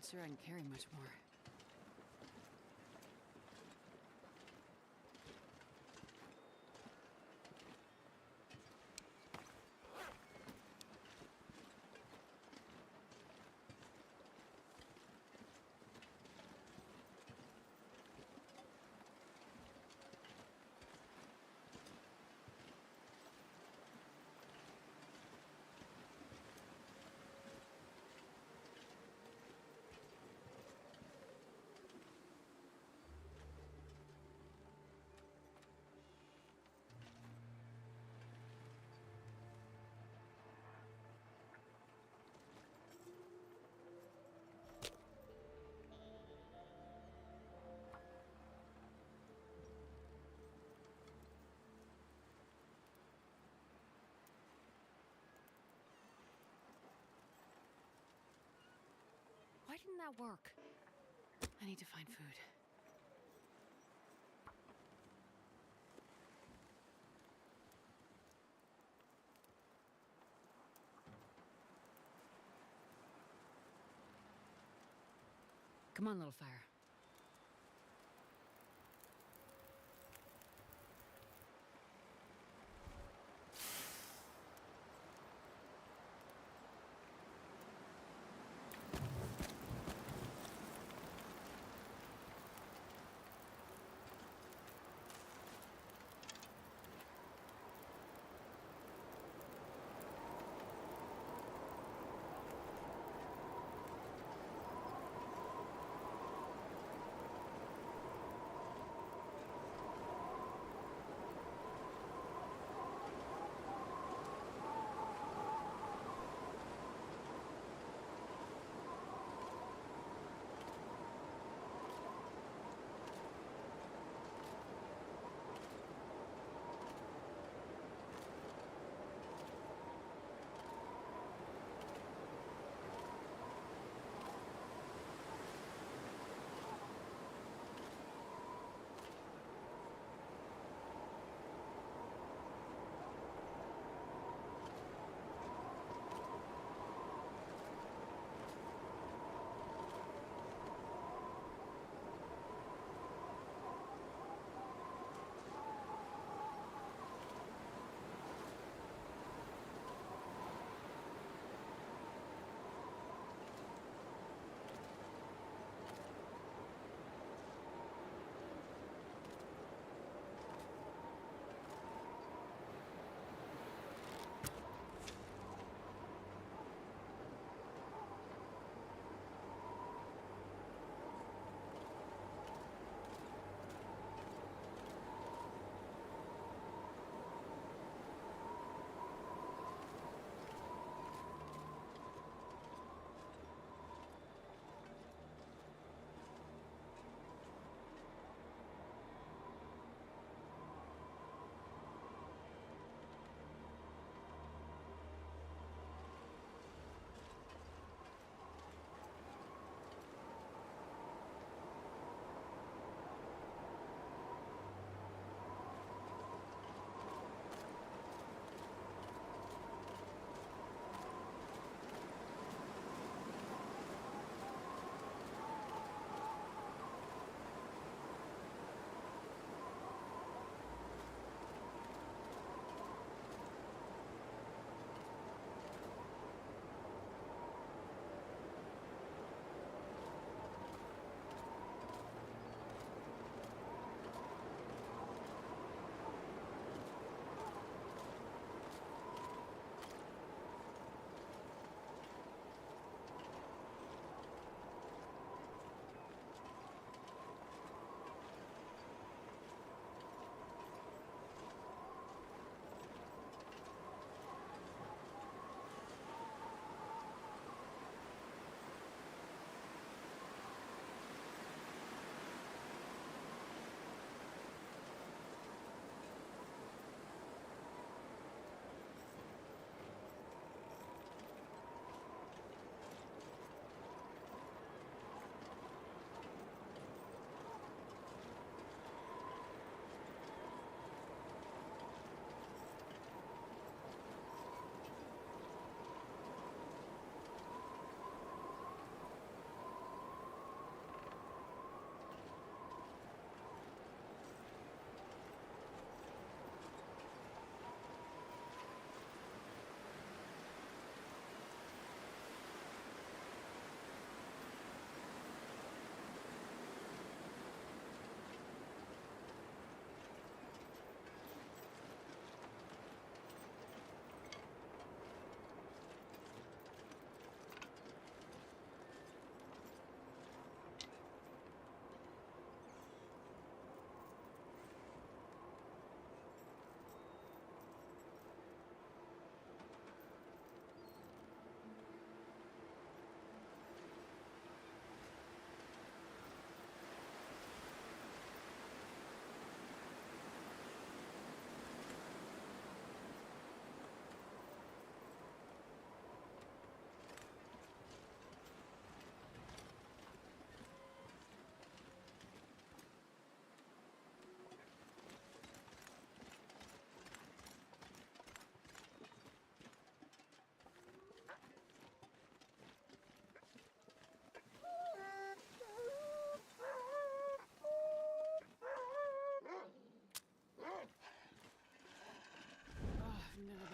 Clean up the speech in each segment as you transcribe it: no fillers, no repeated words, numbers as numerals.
Not sure I can carry much more. Why didn't that work? I need to find food. Come on, little fire.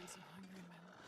so hungry in my life.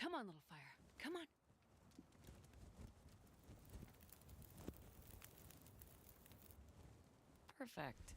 Come on, little fire. Come on. Perfect.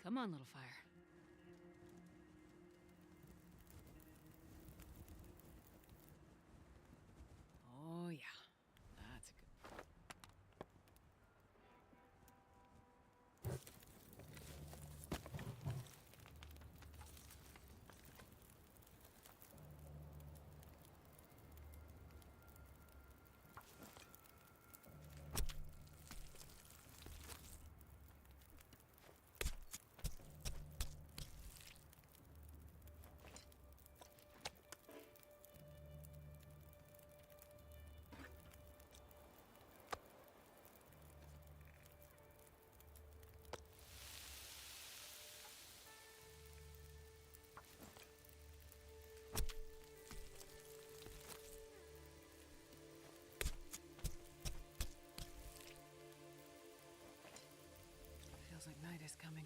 Come on, little fire. Oh, yeah. That's a good... Feels like night is coming.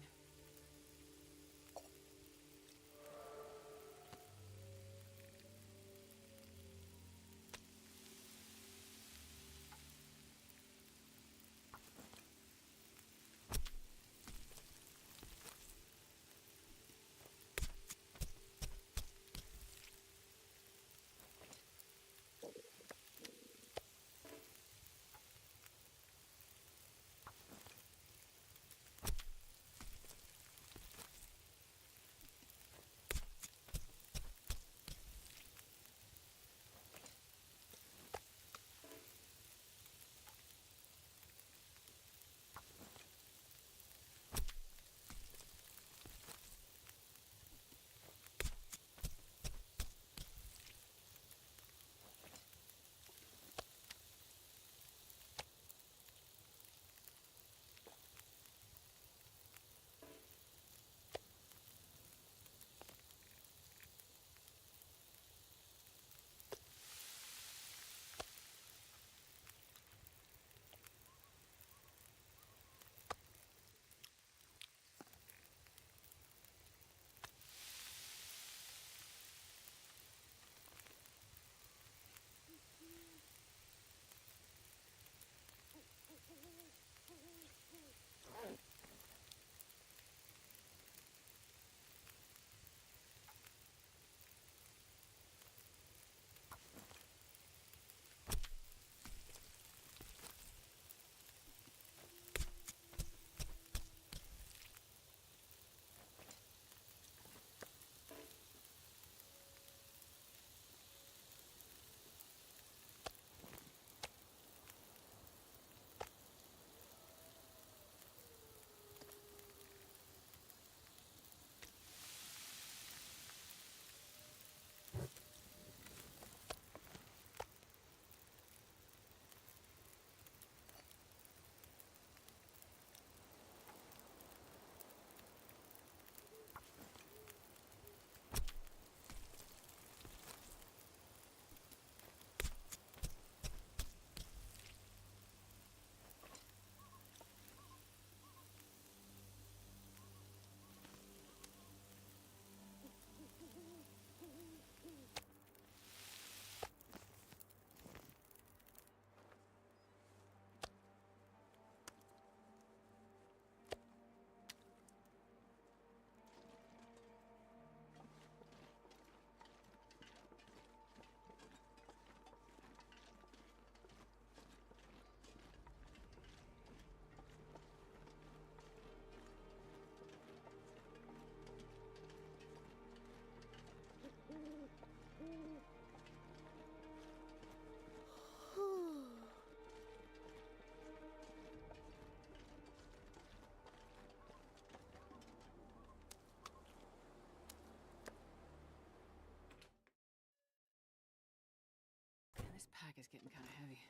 This pack is getting kind of heavy.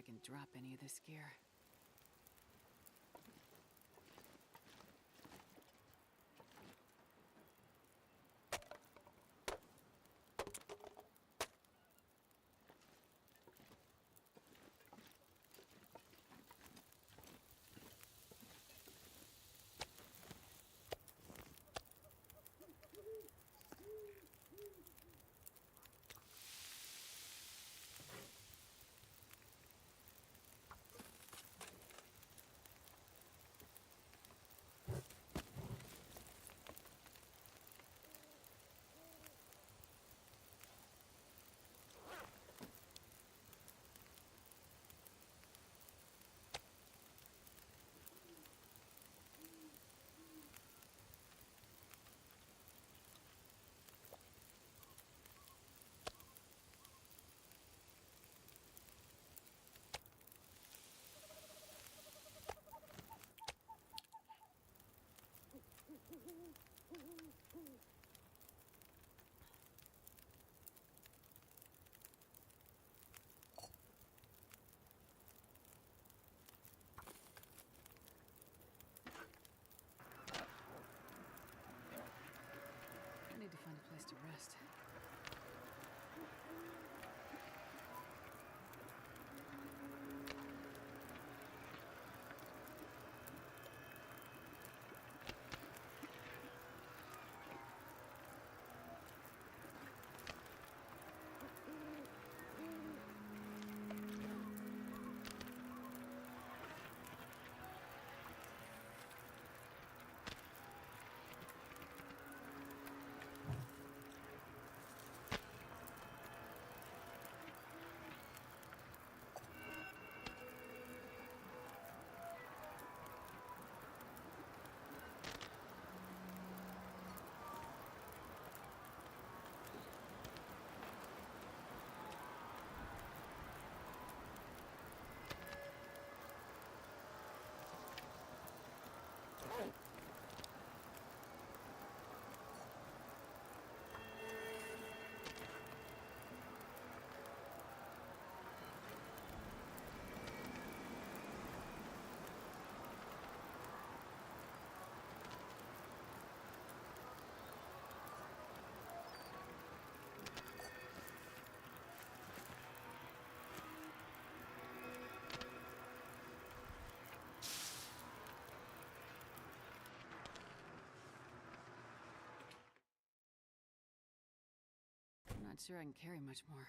can drop any of this gear. I need to find a place to rest. I'm not sure I can carry much more.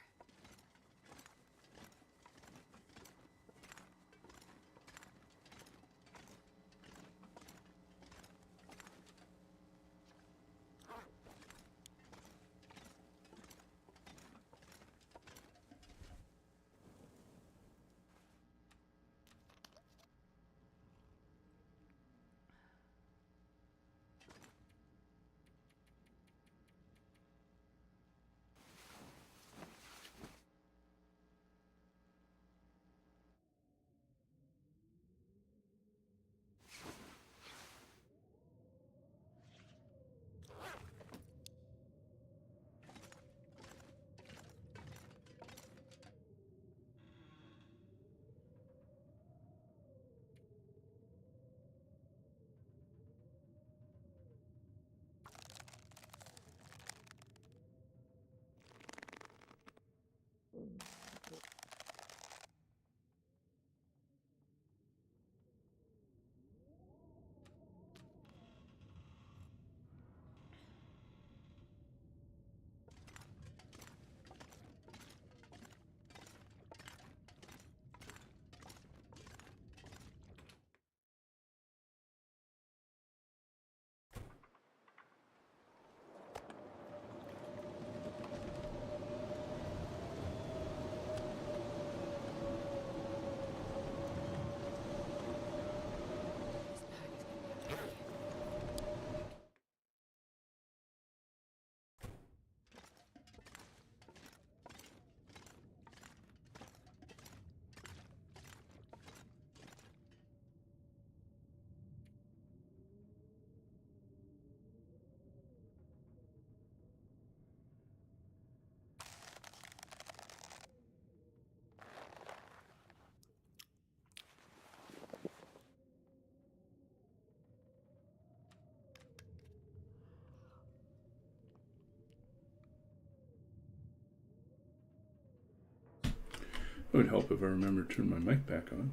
would help if I remember to turn my mic back on.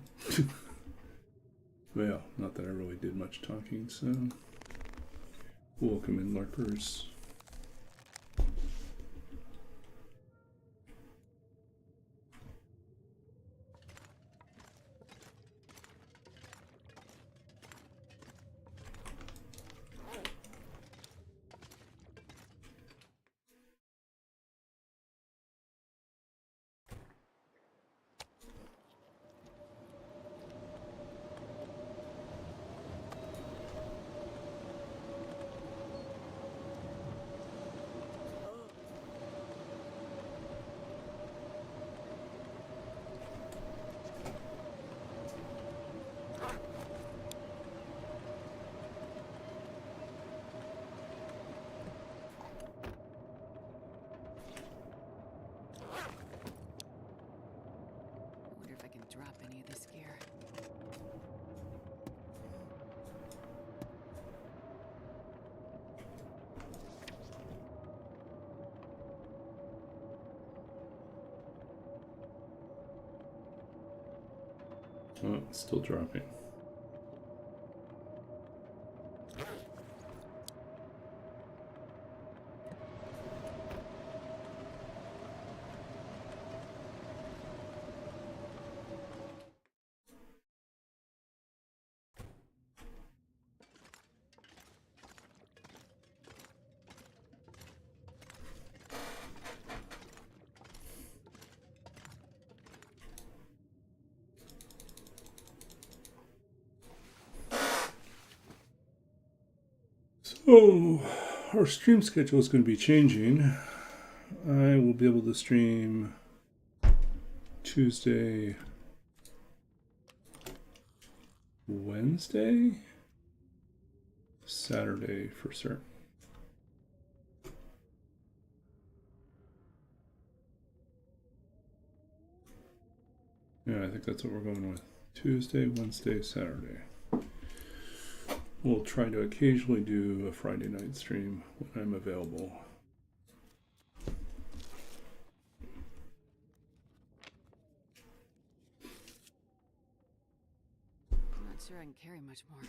Well, not that I really did much talking, so welcome in, lurkers. Drop any of this gear. Oh, it's still dropping. So, our stream schedule is going to be changing. I will be able to stream Tuesday, Wednesday, Saturday for certain. Yeah, I think that's what we're going with. Tuesday, Wednesday, Saturday. We'll try to occasionally do a Friday night stream when I'm available. I'm not sure I can carry much more.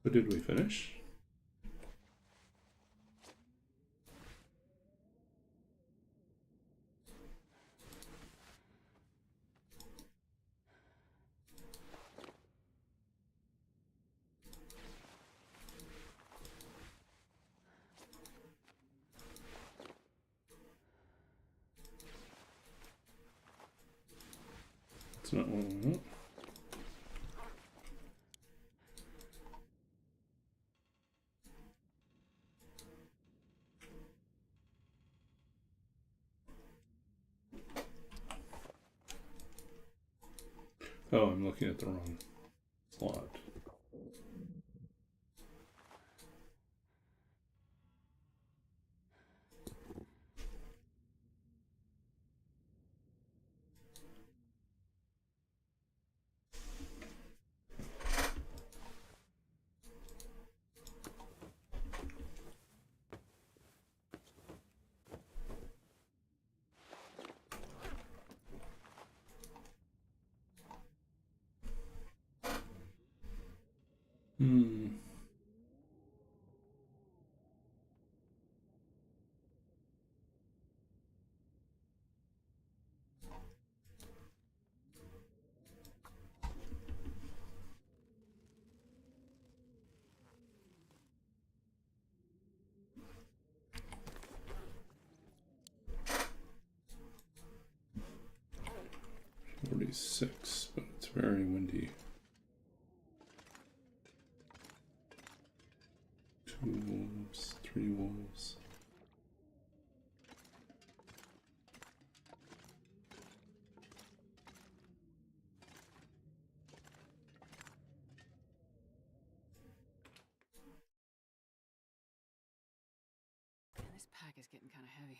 But did we finish? It's not what we want. Oh, I'm looking at the wrong slot. 46, but it's very windy. 2 wolves, 3 wolves. Man, this pack is getting kind of heavy.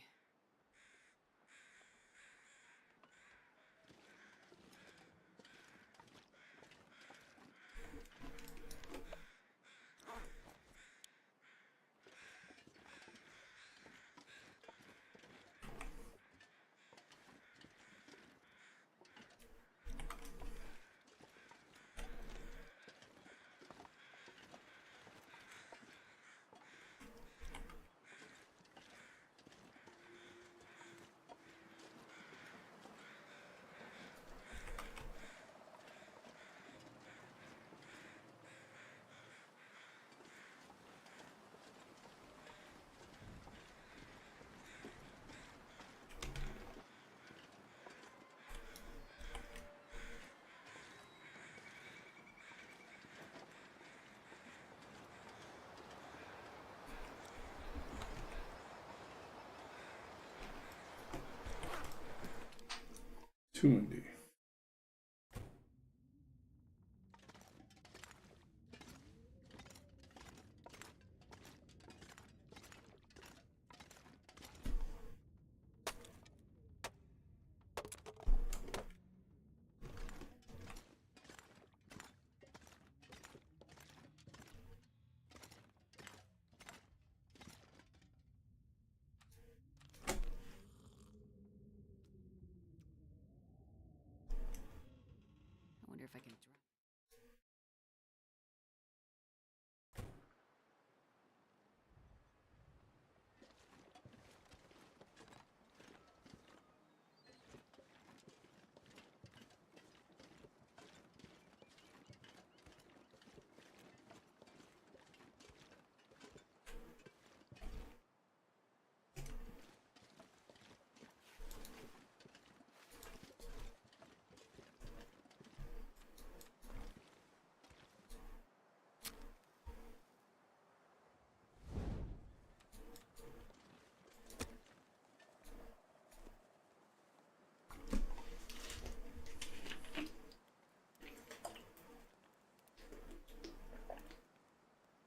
Too windy. I wonder if I can drop.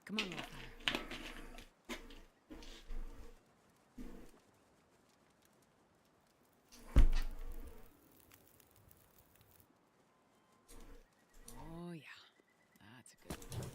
Come on, Loper. Oh yeah, that's a good one.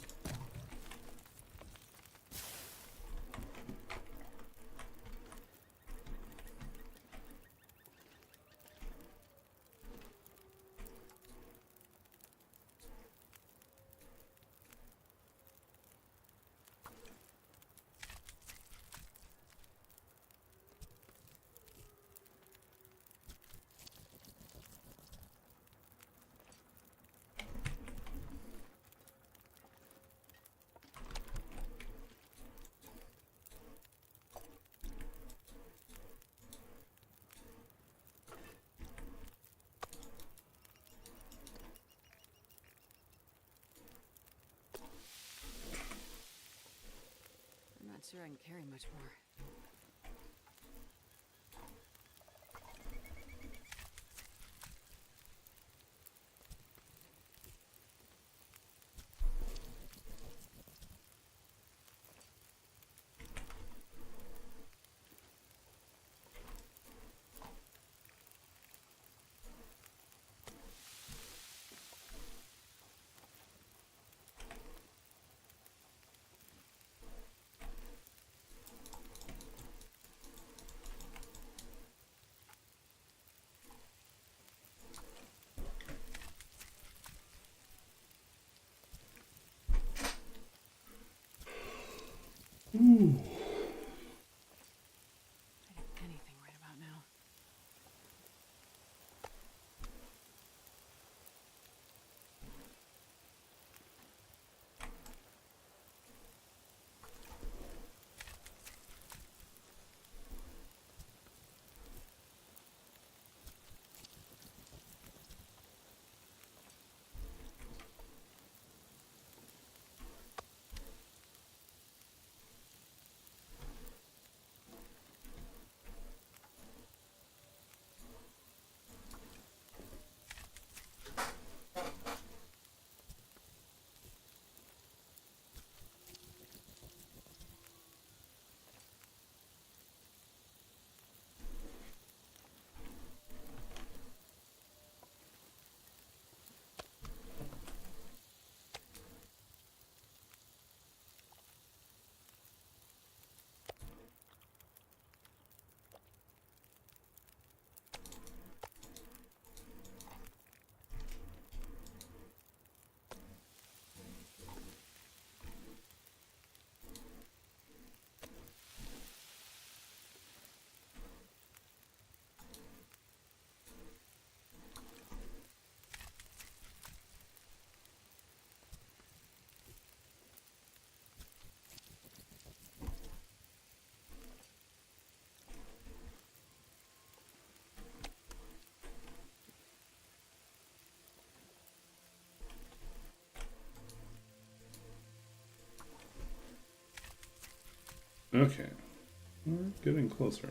I'm not sure I can carry much more. Okay, we're getting closer.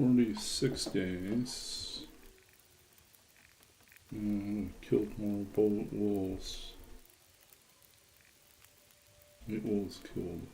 Already 6 days. Killed more wolves. 8 wolves killed.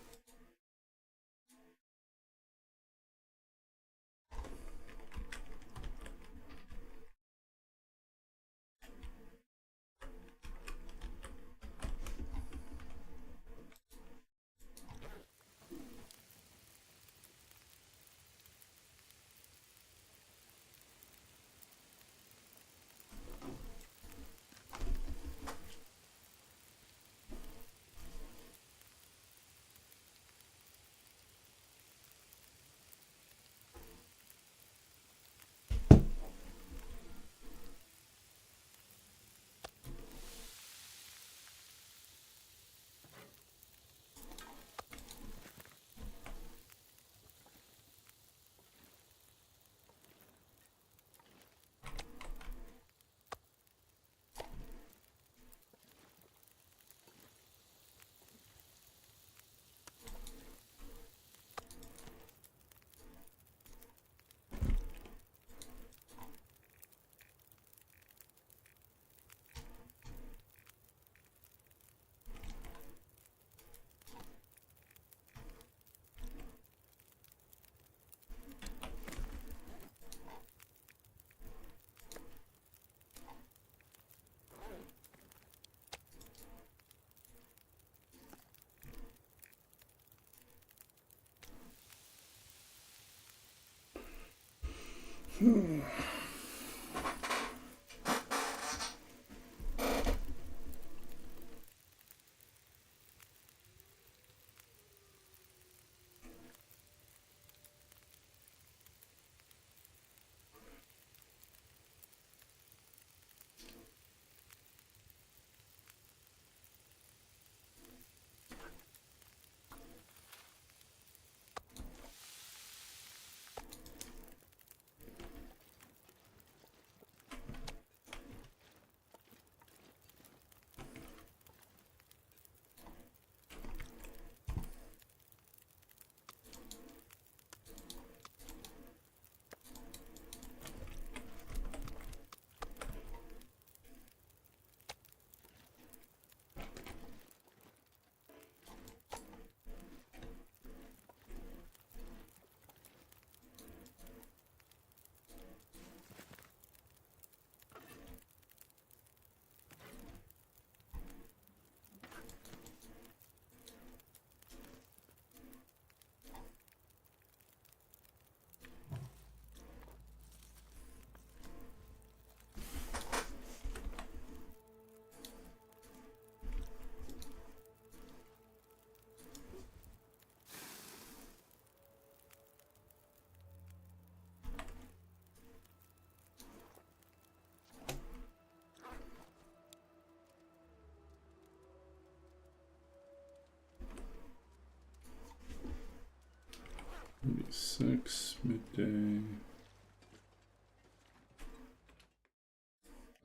Maybe 6 midday.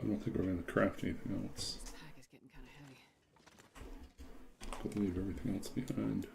I don't think we're going to craft anything else. This pack is getting kind of heavy. I'll leave everything else behind.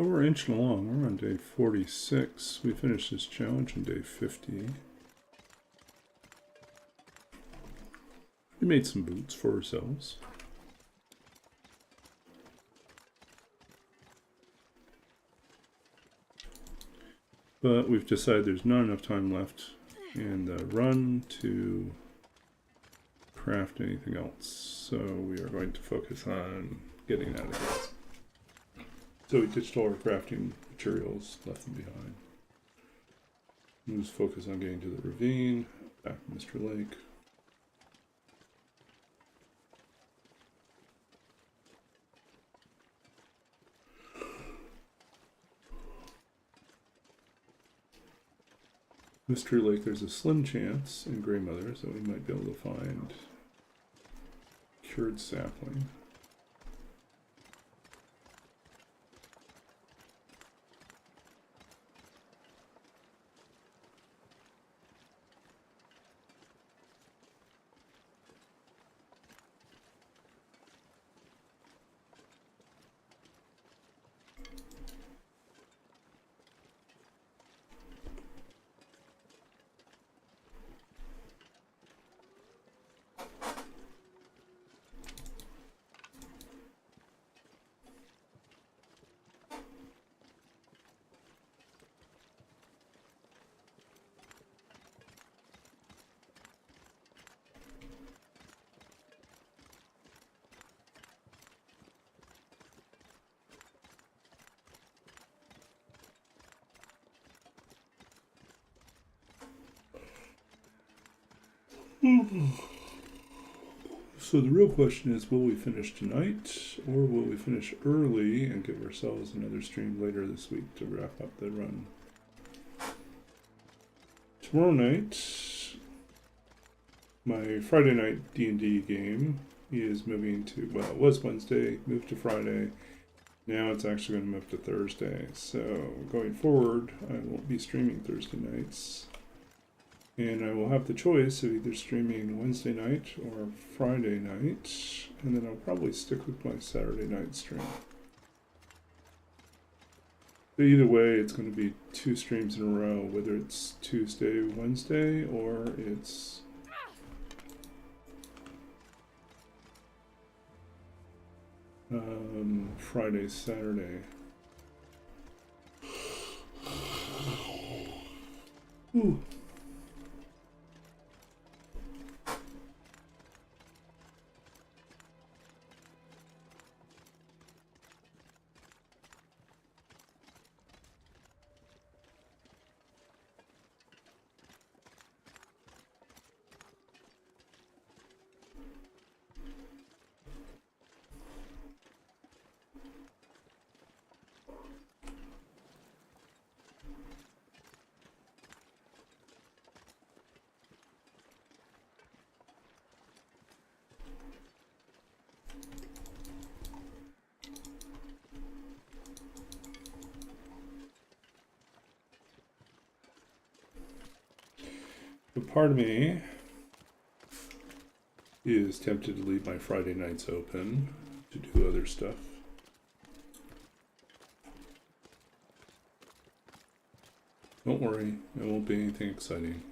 But we're inching along. We're on day 46. We finished this challenge on day 50. We made some boots for ourselves. But we've decided there's not enough time left in the run to craft anything else. So we are going to focus on getting out of here. So we ditched all our crafting materials, left them behind. We'll just focus on getting to the ravine, back to Mr. Lake. Mystery Lake, there's a slim chance in Grey Mothers that we might be able to find cured sapling. So the real question is, will we finish tonight, or will we finish early and give ourselves another stream later this week to wrap up the run? Tomorrow night, my Friday night D&D game is moving to, well, it was Wednesday, moved to Friday. Now it's actually going to move to Thursday. So going forward, I won't be streaming Thursday nights. And I will have the choice of either streaming Wednesday night or Friday night. And then I'll probably stick with my Saturday night stream. But either way, it's going to be 2 streams in a row, whether it's Tuesday, Wednesday, or it's Friday, Saturday. Ooh. But part of me is tempted to leave my Friday nights open to do other stuff. Don't worry, it won't be anything exciting.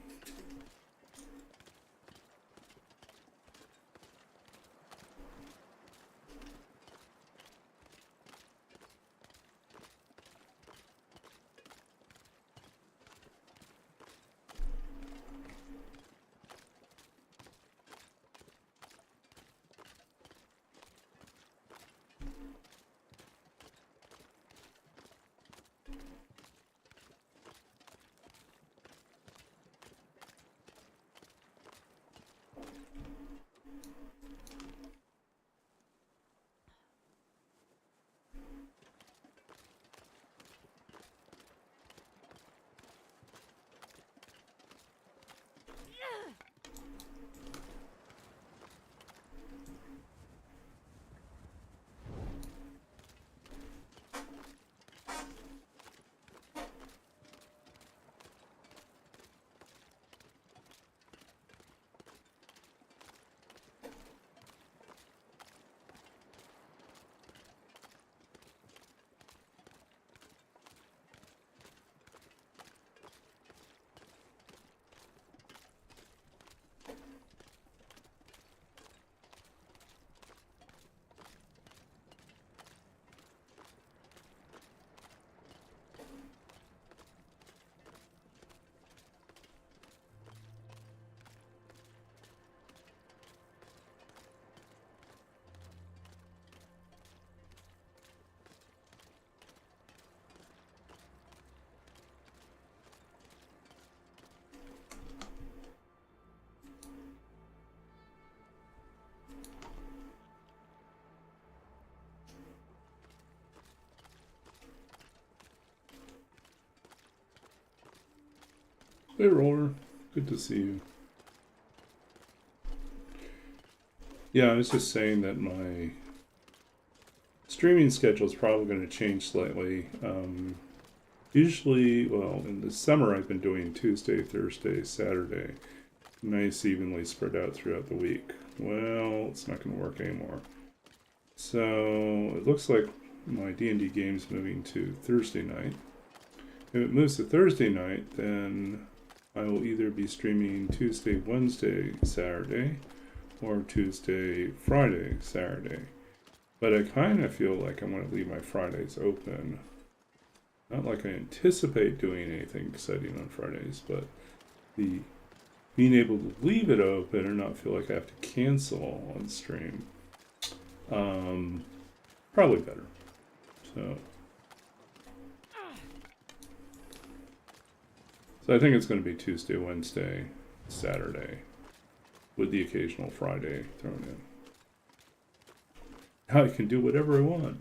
Hey, Roller. Good to see you. Yeah, I was just saying that my streaming schedule is probably going to change slightly. Usually, well, in the summer I've been doing Tuesday, Thursday, Saturday. Nice, evenly spread out throughout the week. Well, it's not going to work anymore. So it looks like my D&D game's moving to Thursday night. If it moves to Thursday night, then I will either be streaming Tuesday, Wednesday, Saturday, or Tuesday, Friday, Saturday. But I kind of feel like I want to leave my Fridays open. Not like I anticipate doing anything exciting on Fridays, but the being able to leave it open and not feel like I have to cancel on stream, probably better. So I think it's going to be Tuesday, Wednesday, Saturday, with the occasional Friday thrown in. Now I can do whatever I want.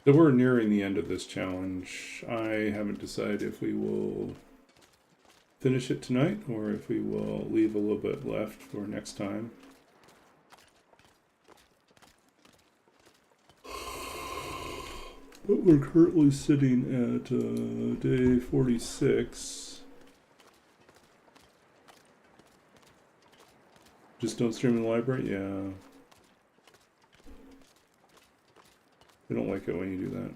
So we're nearing the end of this challenge. I haven't decided if we will finish it tonight or if we will leave a little bit left for next time. But we're currently sitting at day 46. Just don't stream in the library? Yeah. I don't like it when you do that.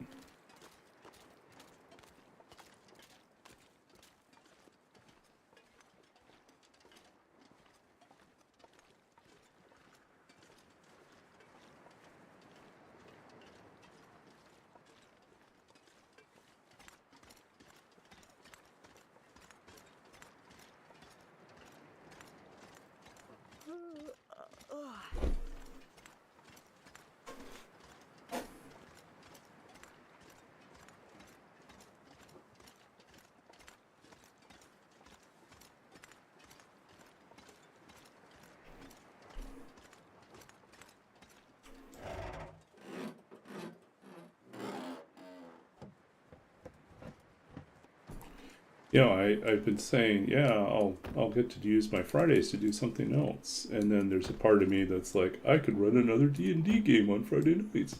Yeah, I've been saying, yeah, I'll get to use my Fridays to do something else, and then there's a part of me that's like, I could run another D&D game on Friday nights.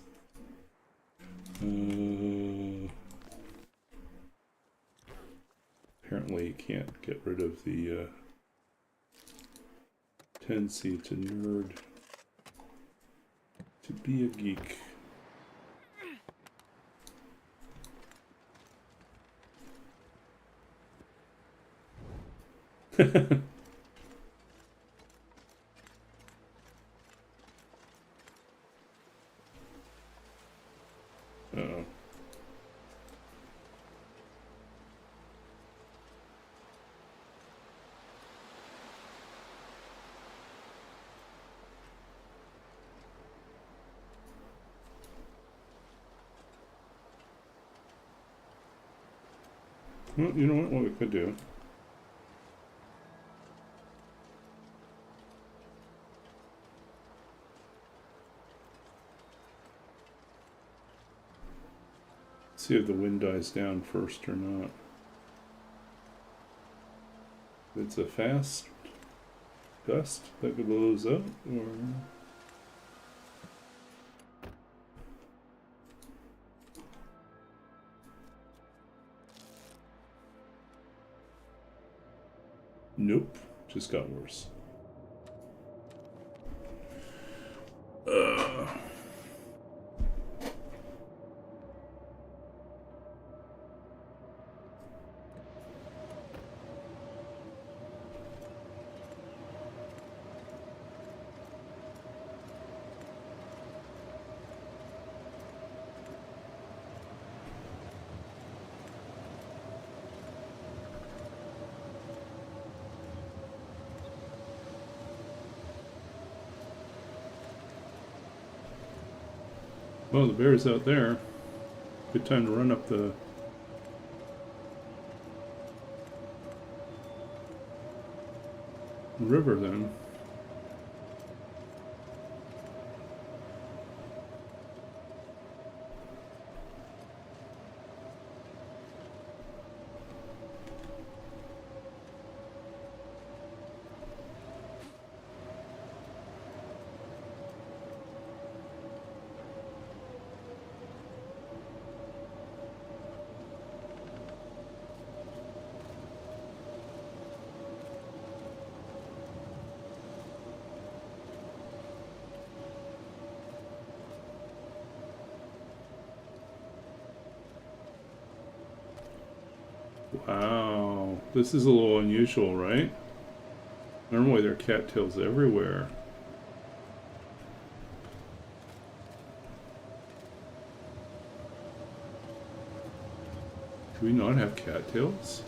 Apparently, you can't get rid of the tendency to nerd, to be a geek. Uh-oh. Well, you know what we could do? See if the wind dies down first or not. If it's a fast gust that blows up, or... Nope, just got worse. Well, the bear's out there. Good time to run up the river then. Wow, this is a little unusual, right? Normally there are cattails everywhere. Do we not have cattails?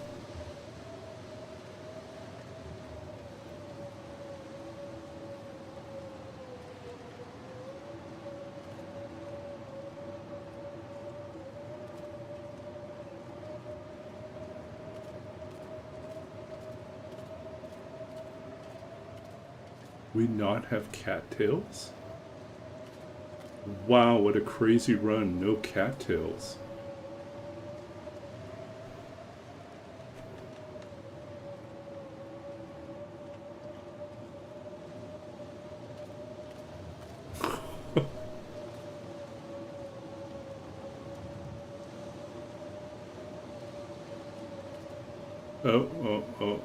We not have cattails? Wow, what a crazy run. No cattails. Oh.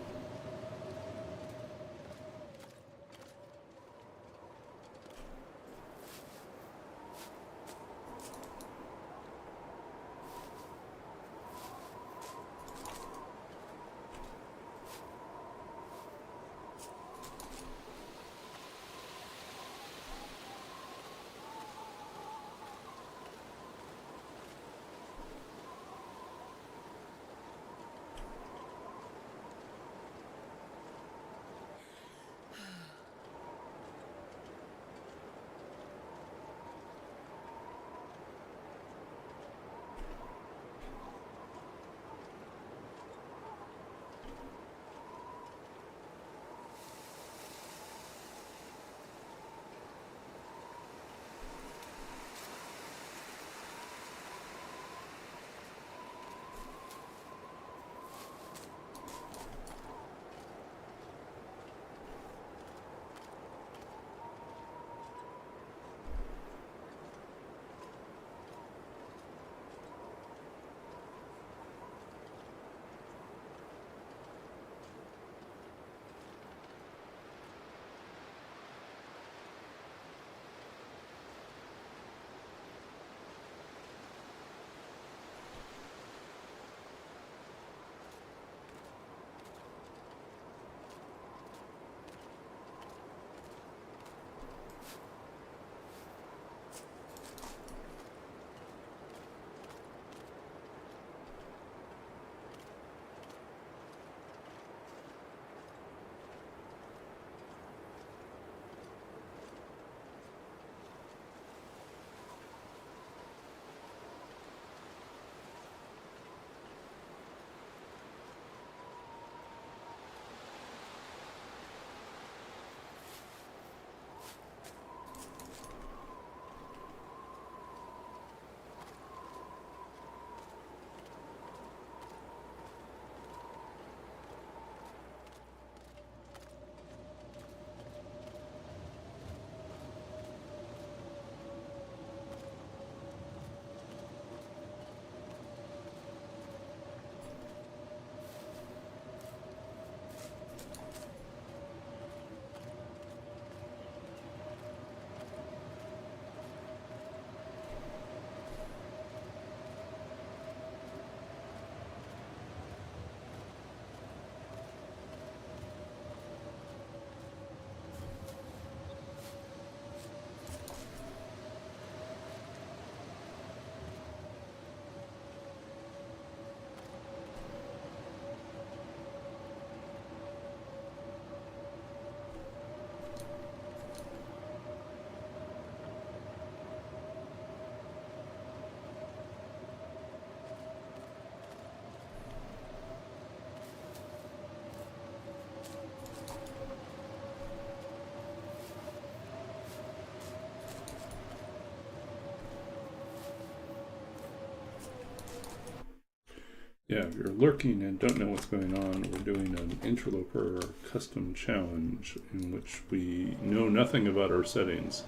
Yeah, if you're lurking and don't know what's going on, we're doing an interloper custom challenge in which we know nothing about our settings.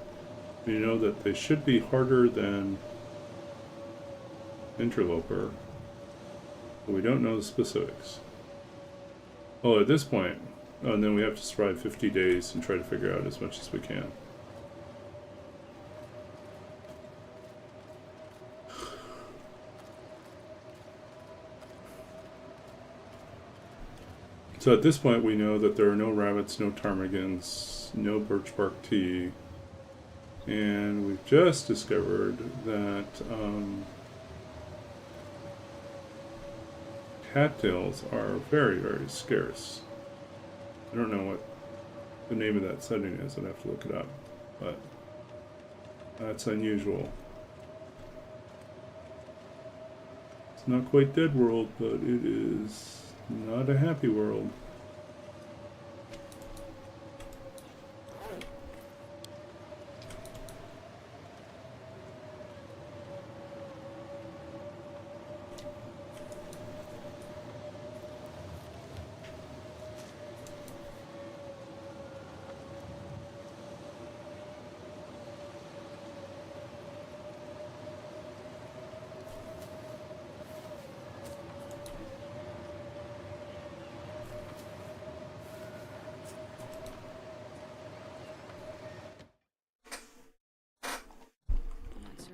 We know that they should be harder than interloper, but we don't know the specifics. Well, at this point, and then we have to survive 50 days and try to figure out as much as we can. So at this point we know that there are no rabbits, no ptarmigans, no birch bark tea, and we've just discovered that cattails are very, very scarce. I don't know what the name of that setting is, I'd have to look it up, but that's unusual. It's not quite Dead World, but it is not a happy world.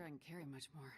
I can carry much more.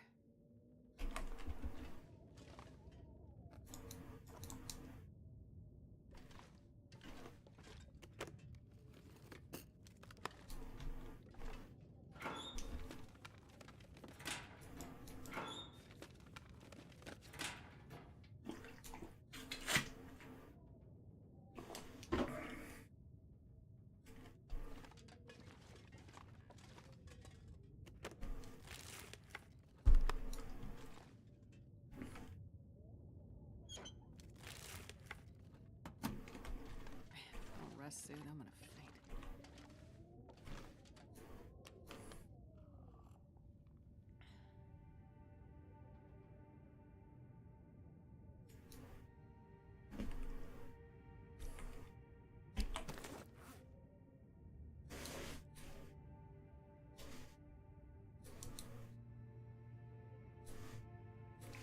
Soon, I'm gonna faint.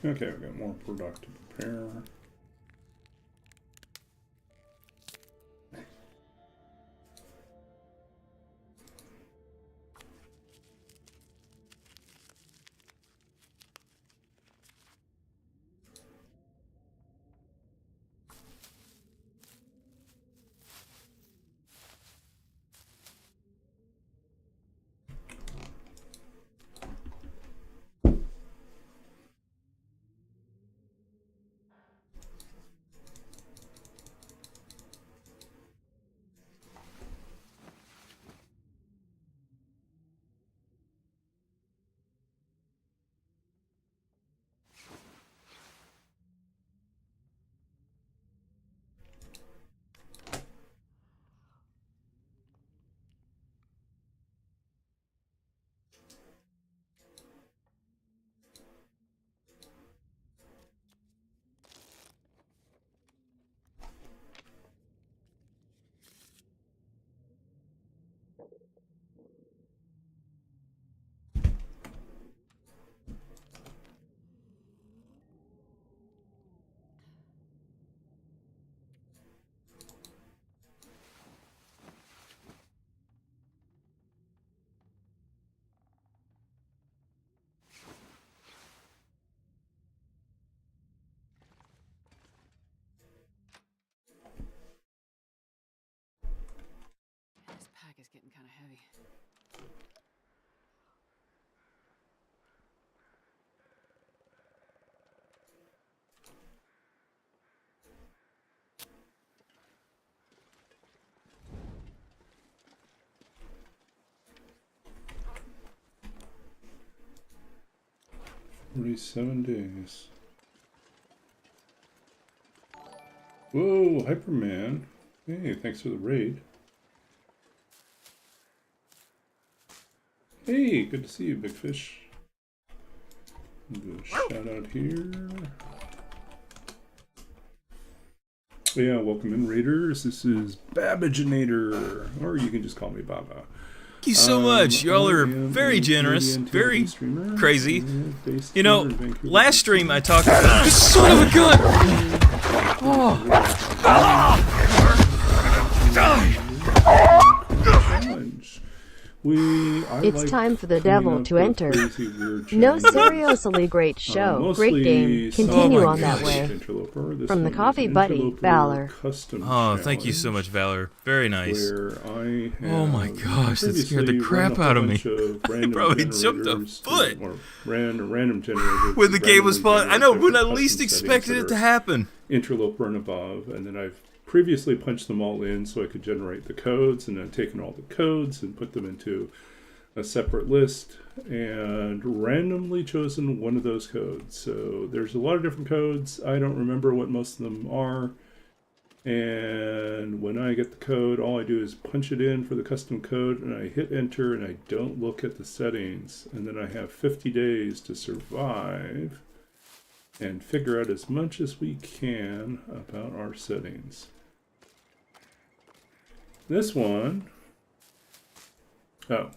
Okay, we got more product to prepare. This pack is getting kind of heavy. Only 7 days. Whoa, Hyperman. Hey, thanks for the raid. Hey, good to see you, Big Fish. Do a shout out here. Yeah, welcome in, Raiders. This is Babbaginator, or you can just call me Baba. Thank you so much. Y'all are very generous, very crazy. You know, last stream I talked about this son of a gun. It's time for the devil to enter. No, seriously, great show. Great game. Continue on that way. From the coffee buddy, Valor. Oh, thank you so much, Valor. Very nice. Oh my gosh, that scared the crap out of me. I probably jumped a foot. Random generators. When the game was fun. I know, when I least expected it to happen. Interloper and above, and then I've previously punched them all in so I could generate the codes, and then taken all the codes and put them into a separate list and randomly chosen one of those codes. So there's a lot of different codes. I don't remember what most of them are, and when I get the code, all I do is punch it in for the custom code, and I hit enter, and I don't look at the settings, and then I have 50 days to survive and figure out as much as we can about our settings. This one, oh,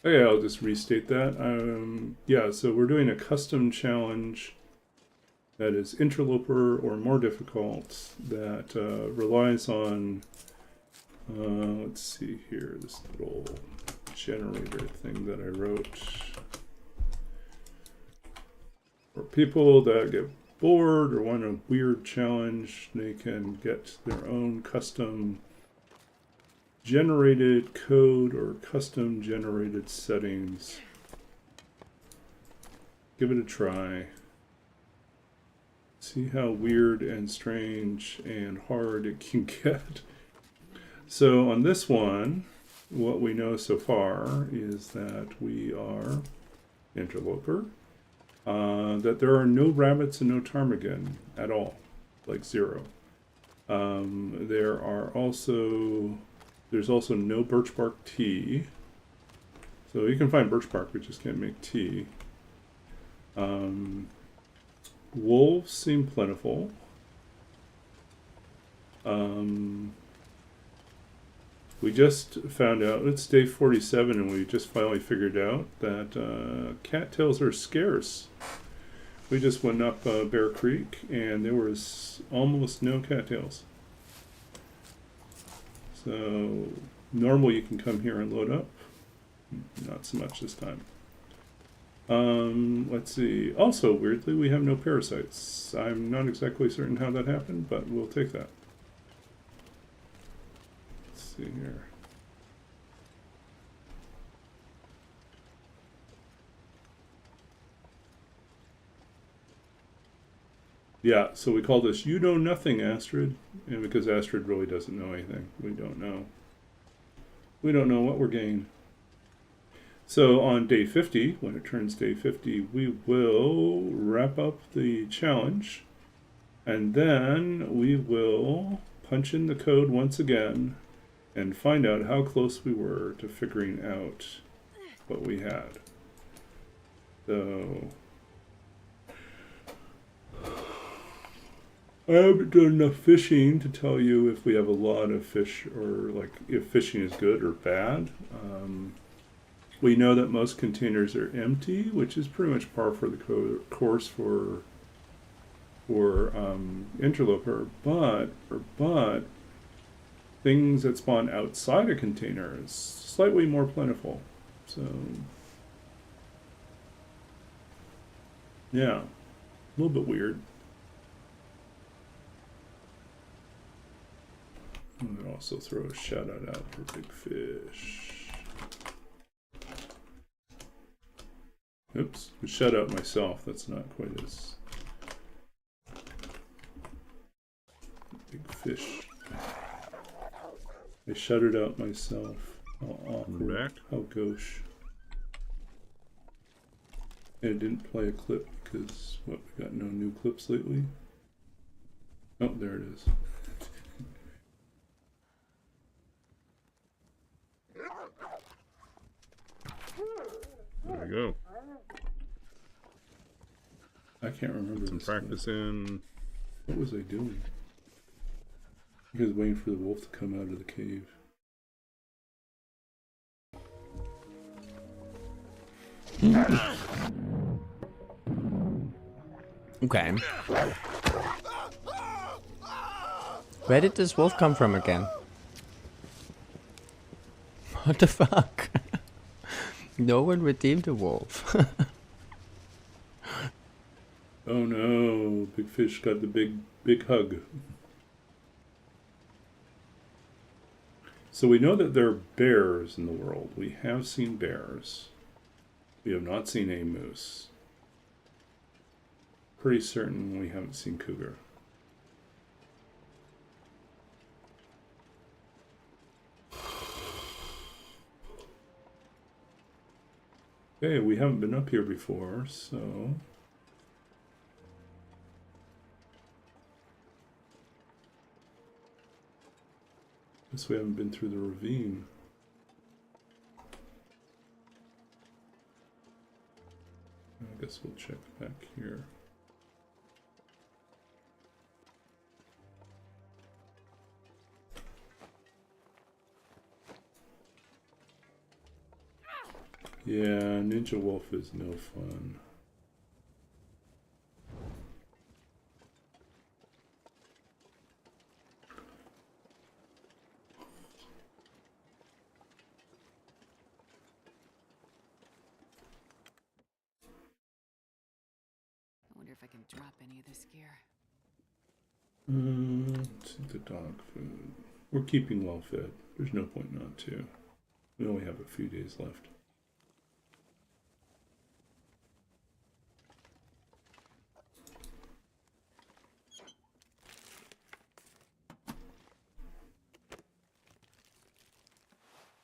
okay, I'll just restate that. Yeah, so we're doing a custom challenge that is interloper or more difficult, that relies on, let's see here, this little generator thing that I wrote. For people that get bored or want a weird challenge, they can get their own custom generated code or custom generated settings. Give it a try. See how weird and strange and hard it can get. So on this one, what we know so far is that we are interloper, that there are no rabbits and no ptarmigan at all, like 0. There's also no birch bark tea. So you can find birch bark, we just can't make tea. Wolves seem plentiful. We just found out, it's day 47, and we just finally figured out that cattails are scarce. We just went up Bear Creek, and there was almost no cattails. So normally you can come here and load up. Not so much this time. Let's see. Also, weirdly, we have no parasites. I'm not exactly certain how that happened, but we'll take that. Let's see here. Yeah, so we call this You Know Nothing, Astrid. And because Astrid really doesn't know anything. We don't know. We don't know what we're getting. So on day 50, when it turns day 50, we will wrap up the challenge. And then we will punch in the code once again and find out how close we were to figuring out what we had. So I haven't done enough fishing to tell you if we have a lot of fish, or like if fishing is good or bad. We know that most containers are empty, which is pretty much par for the course for interloper, but things that spawn outside a container is slightly more plentiful. So yeah, a little bit weird. I'm gonna also throw a shout out for Big Fish. Oops, I shout out myself. That's not quite as Big Fish. I shouted out myself. How awkward. How gauche. And it didn't play a clip because, what, we got no new clips lately? Oh, there it is. There we go. I can't remember Some this practicing. What was I doing? I was waiting for the wolf to come out of the cave. Okay. Where did this wolf come from again? What the fuck? No one redeemed a wolf. Oh no, Big Fish got the big hug. So we know that there are bears in the world. We have seen bears. We have not seen a moose. Pretty certain we haven't seen cougar. Okay, we haven't been up here before, so... Guess we haven't been through the ravine. I guess we'll check back here. Yeah, Ninja Wolf is no fun. I wonder if I can drop any of this gear. Let's see the dog food. We're keeping well fed. There's no point not to. We only have a few days left.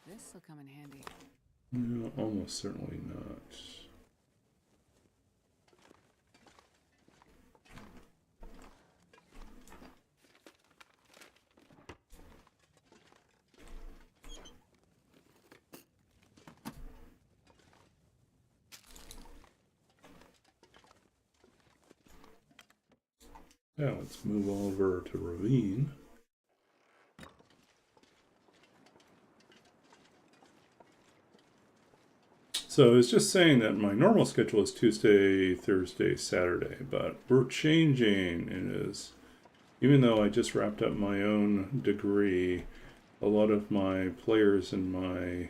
This'll come in handy. No, almost certainly not. Now let's move over to Ravine. So it's just saying that my normal schedule is Tuesday, Thursday, Saturday, but we're changing. It is, even though I just wrapped up my own degree, a lot of my players in my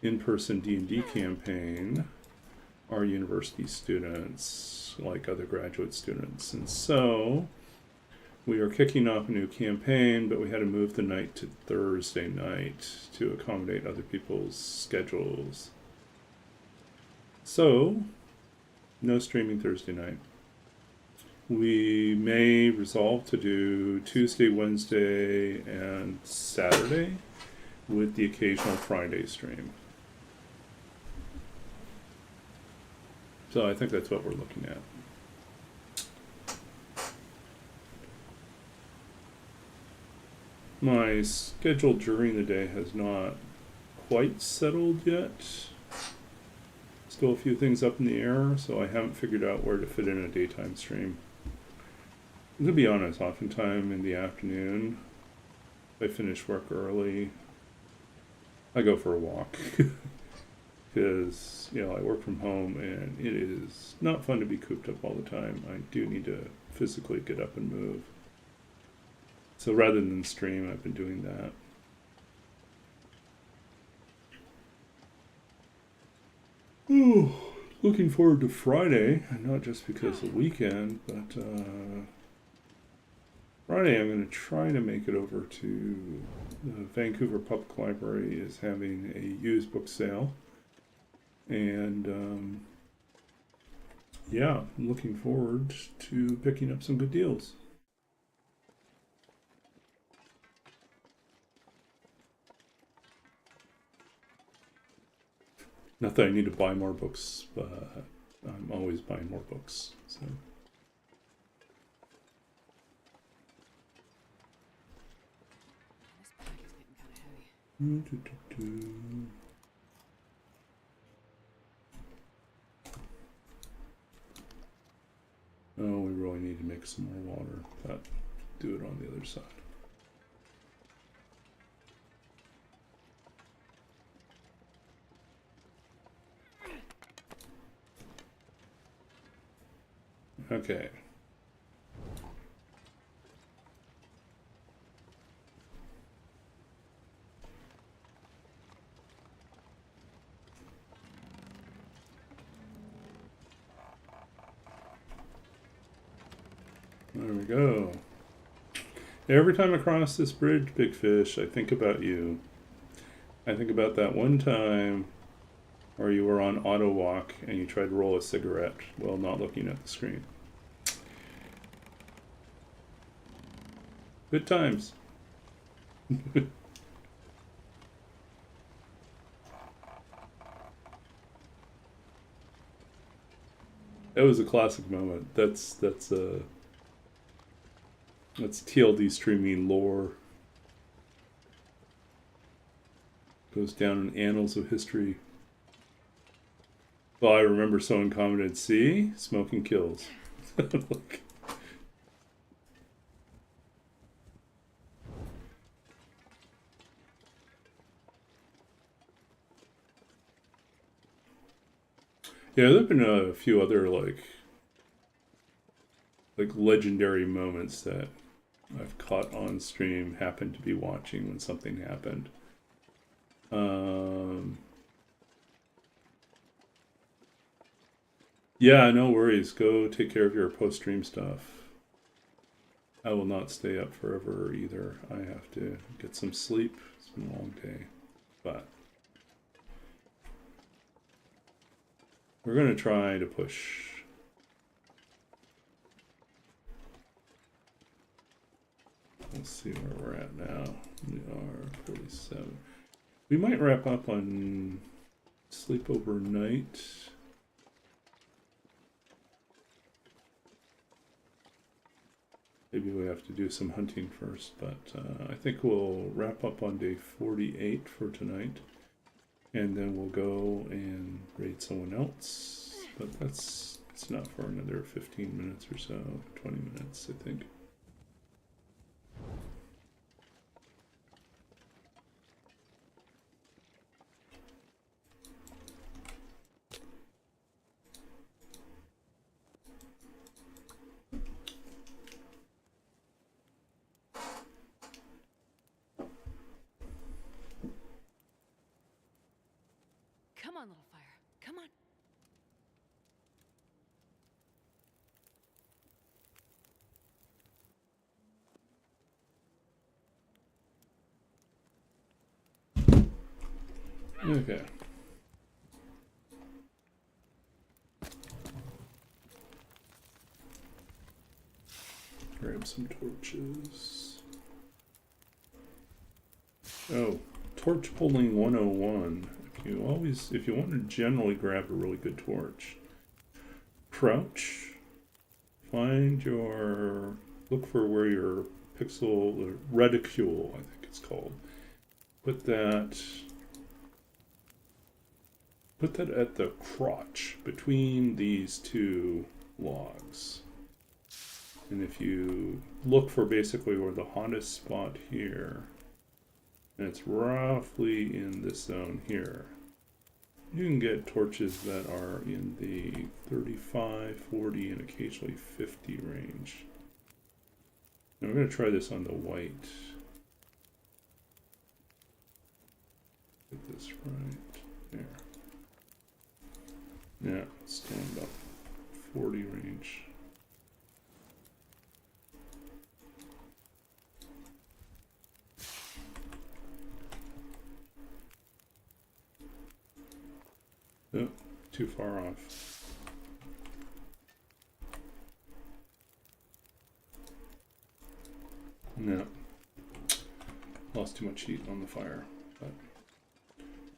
in-person D&D campaign are university students, like other graduate students. And so we are kicking off a new campaign, but we had to move the night to Thursday night to accommodate other people's schedules. So, no streaming Thursday night. We may resolve to do Tuesday, Wednesday, and Saturday with the occasional Friday stream. So I think that's what we're looking at. My schedule during the day has not quite settled yet. Still a few things up in the air, so I haven't figured out where to fit in a daytime stream. To be honest, oftentimes in the afternoon, I finish work early. I go for a walk because, you know, I work from home and it is not fun to be cooped up all the time. I do need to physically get up and move. So rather than stream, I've been doing that. Ooh, looking forward to Friday, and not just because of the weekend, but Friday I'm going to try to make it over to the Vancouver Public Library is having a used book sale, and yeah, I'm looking forward to picking up some good deals. Not that I need to buy more books, but I'm always buying more books. So. This pack is getting kind of heavy. Oh, we really need to make some more water, but do it on the other side. Okay. There we go. Every time I cross this bridge, Big Fish, I think about you. I think about that one time where you were on auto walk and you tried to roll a cigarette while not looking at the screen. Good times. That was a classic moment. That's TLD streaming lore. Goes down in annals of history. Well, I remember someone commented, "See, smoking kills." Like, yeah, there've been a few other like legendary moments that I've caught on stream, happened to be watching when something happened. Yeah, no worries. Go take care of your post-stream stuff. I will not stay up forever either. I have to get some sleep. It's been a long day. But we're going to try to push. Let's see where we're at now. We are 47. We might wrap up on sleep overnight. Maybe we have to do some hunting first, but I think we'll wrap up on day 48 for tonight. And then we'll go and raid someone else. But it's not for another 15 minutes or so, 20 minutes, I think. Come on, little fire. Come on. Okay. Grab some torches. Oh, torch pulling 101. If you want to generally grab a really good torch, crouch, look for where your pixel, the reticule, I think it's called. Put that at the crotch between these two logs. And if you look for basically where the hottest spot here, and it's roughly in this zone here, you can get torches that are in the 35, 40, and occasionally 50 range. Now we're going to try this on the white. Get this right there. Yeah, it's still in about 40 range. Oh, too far off. No. Lost too much heat on the fire, but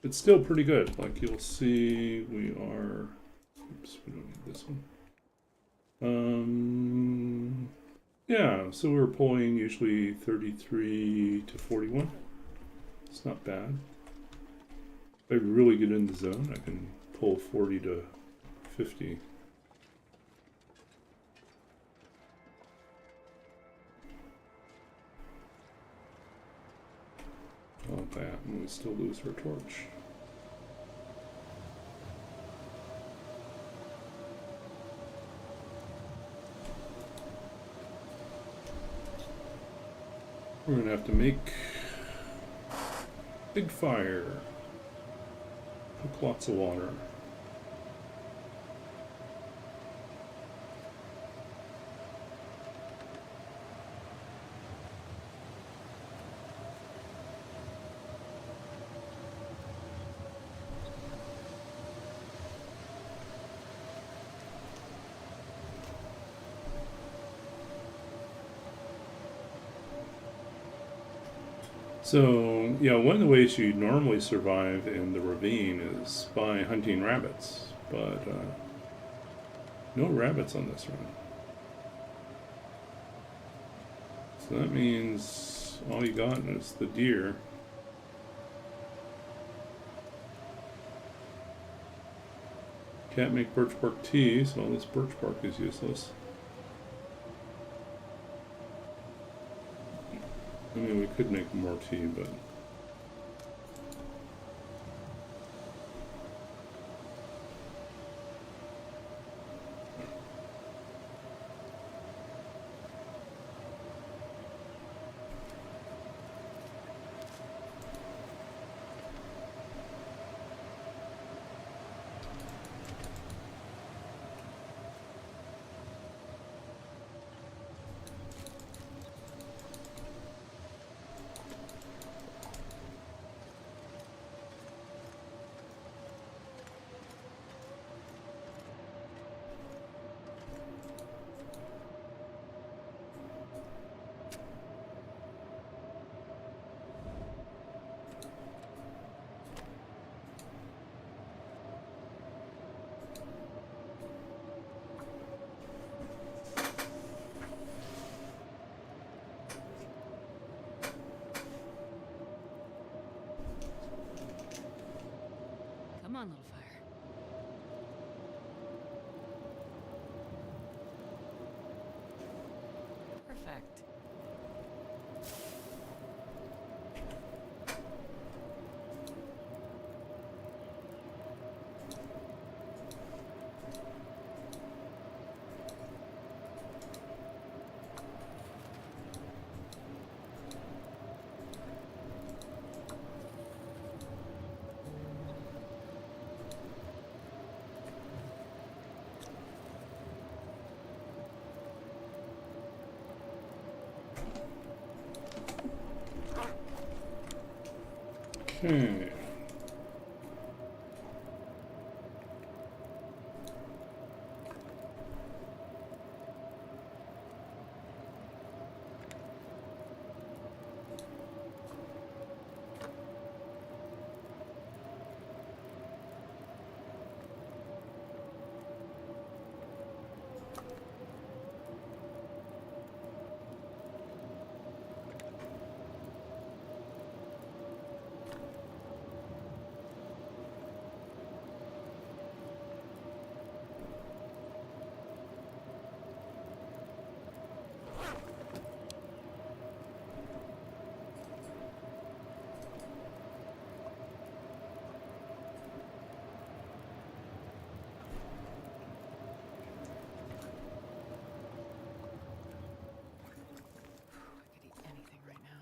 it's still pretty good. Like you'll see, we are. Oops, we don't need this one. Yeah, so we're pulling usually 33 to 41. It's not bad. If I really get in the zone, I can pull 40 to 50. All that, and we still lose our torch. We're gonna have to make big fire. Cook lots of water. So, yeah, one of the ways you normally survive in the ravine is by hunting rabbits, but no rabbits on this run. So that means all you got is the deer. Can't make birch bark tea, so all this birch bark is useless. I mean, we could make more tea, but... Come on, little fire. Perfect. Okay. I could eat anything right now.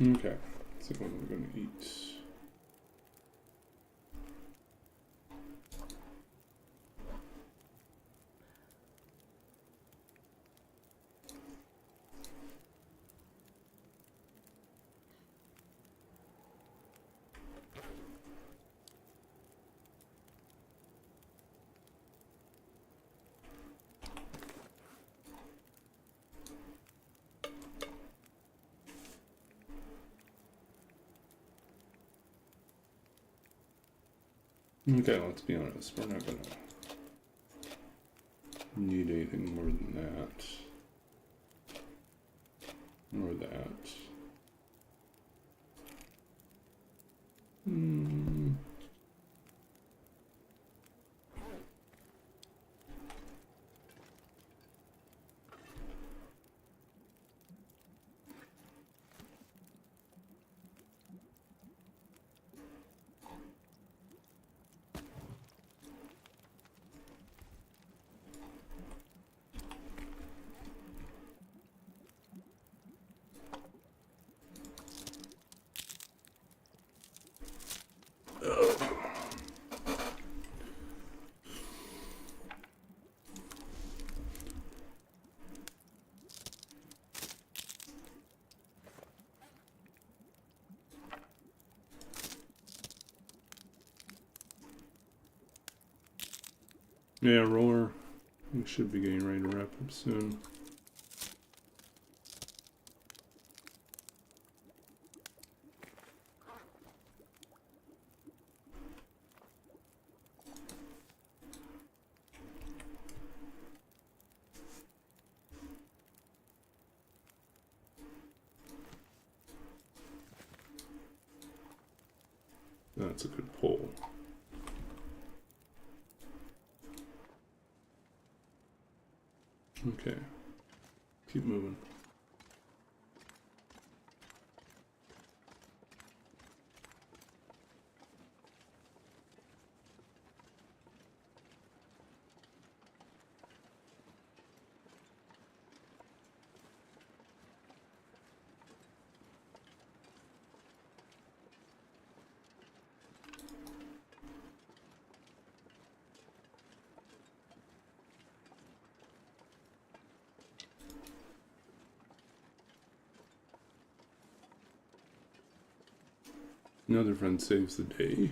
Okay, so what are we going to eat? Okay, let's be honest, we're not gonna need anything more than that. Or that. Yeah, roller. We should be getting ready to wrap up soon. That's a good pull. Okay, keep moving. Another friend saves the day.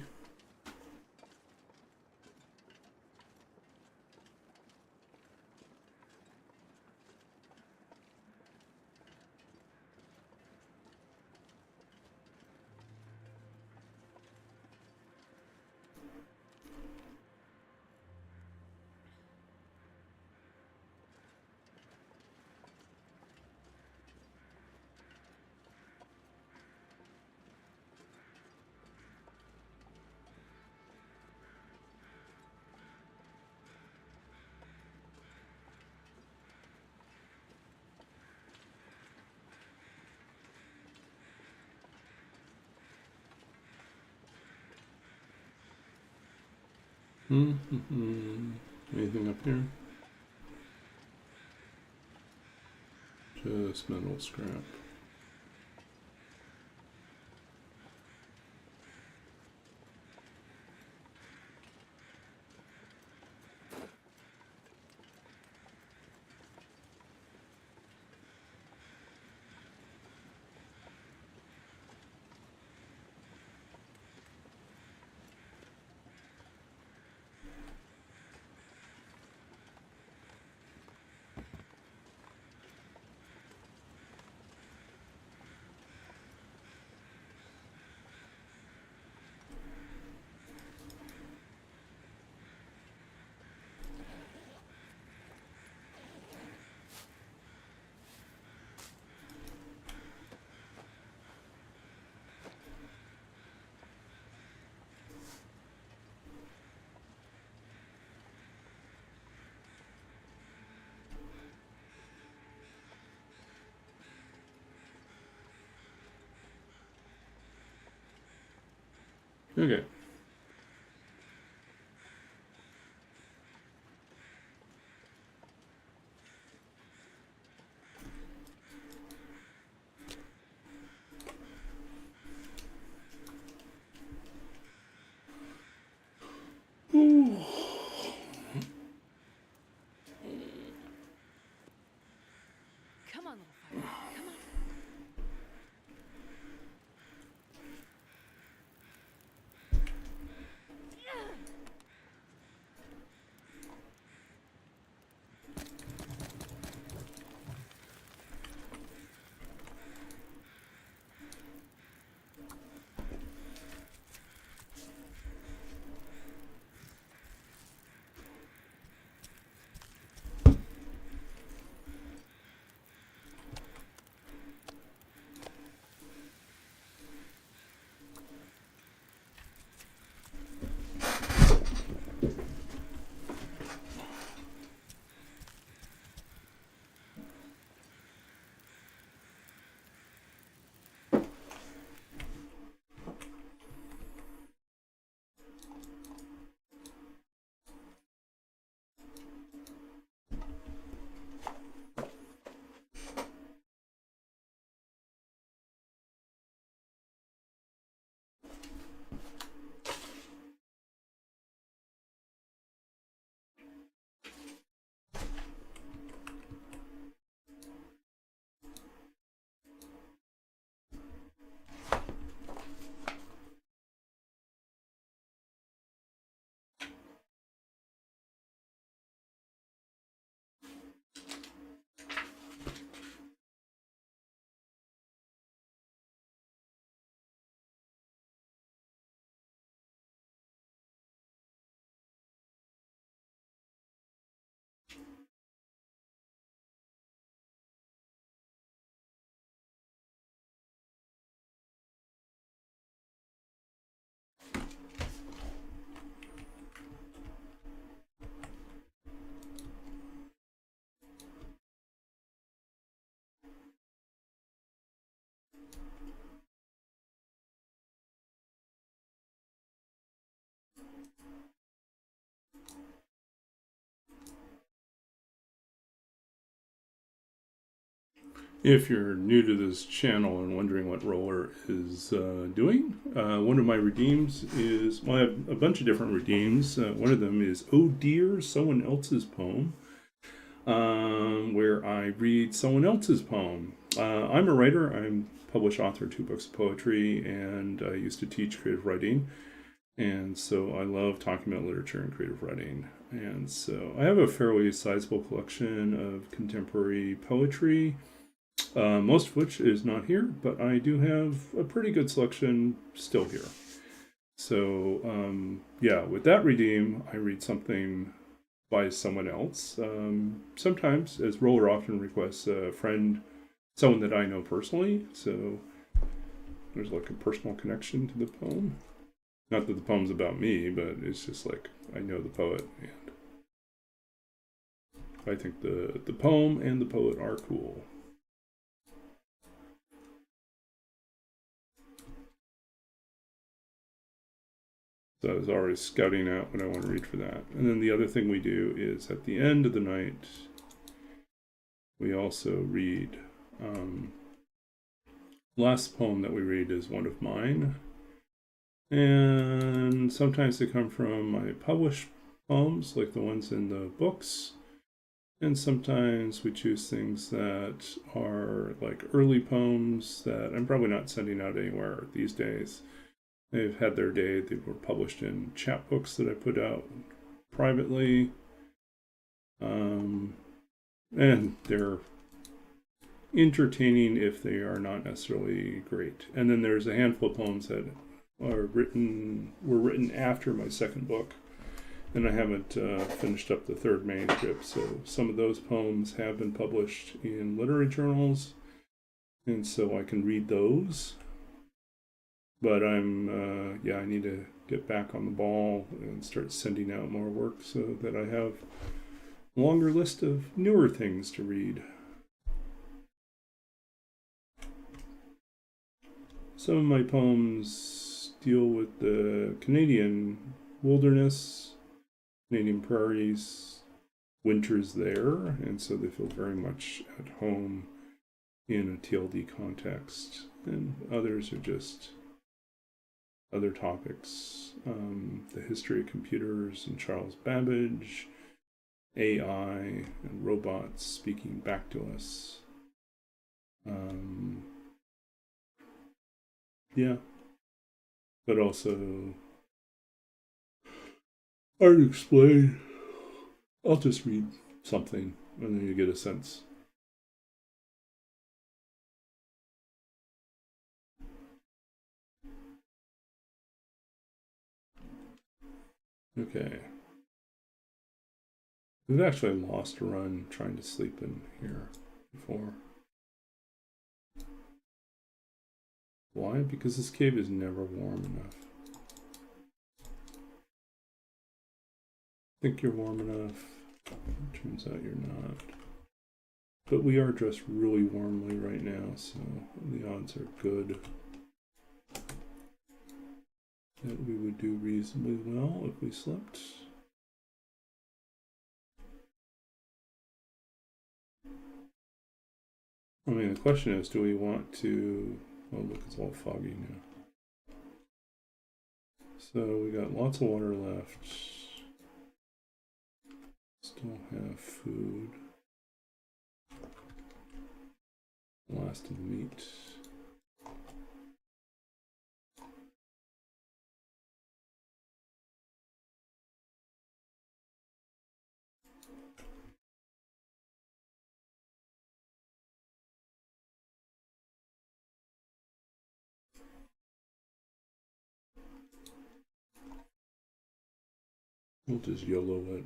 Anything up here? Just metal scrap. Okay. Come on, little fire. Come on. If you're new to this channel and wondering what Roller is doing, one of my redeems is, well, I have a bunch of different redeems. One of them is Oh Dear, Someone Else's Poem, where I read someone else's poem. I'm a writer. I'm published author of 2 books of poetry, and I used to teach creative writing. And so I love talking about literature and creative writing. And so I have a fairly sizable collection of contemporary poetry, most of which is not here, but I do have a pretty good selection still here. So yeah, with that redeem, I read something by someone else. Sometimes, as Roller often requests, a friend, someone that I know personally. So there's like a personal connection to the poem. Not that the poem's about me, but it's just like I know the poet, and I think the poem and the poet are cool. So I was already scouting out what I want to read for that. And then the other thing we do is at the end of the night, we also read, last poem that we read is one of mine. And sometimes they come from my published poems, like the ones in the books. And sometimes we choose things that are like early poems that I'm probably not sending out anywhere these days. They've had their day. They were published in chapbooks that I put out privately. And they're entertaining if they are not necessarily great. And then there's a handful of poems that were written after my second book, and I haven't finished up the third manuscript. So some of those poems have been published in literary journals, and so I can read those. But I'm I need to get back on the ball and start sending out more work so that I have a longer list of newer things to read. Some of my poems deal with the Canadian wilderness, Canadian prairies, winters there, and so they feel very much at home in a TLD context. And others are just other topics, the history of computers and Charles Babbage, AI and robots speaking back to us. Yeah. But also, hard to explain. I'll just read something and then you get a sense. Okay. We've actually lost a run trying to sleep in here before. Why? Because this cave is never warm enough. Think you're warm enough. Turns out you're not. But we are dressed really warmly right now, so the odds are good that we would do reasonably well if we slept. I mean, the question is, do we want to... Oh, look, it's all foggy now. So we got lots of water left. Still have food. Last of the meat. We'll just YOLO it.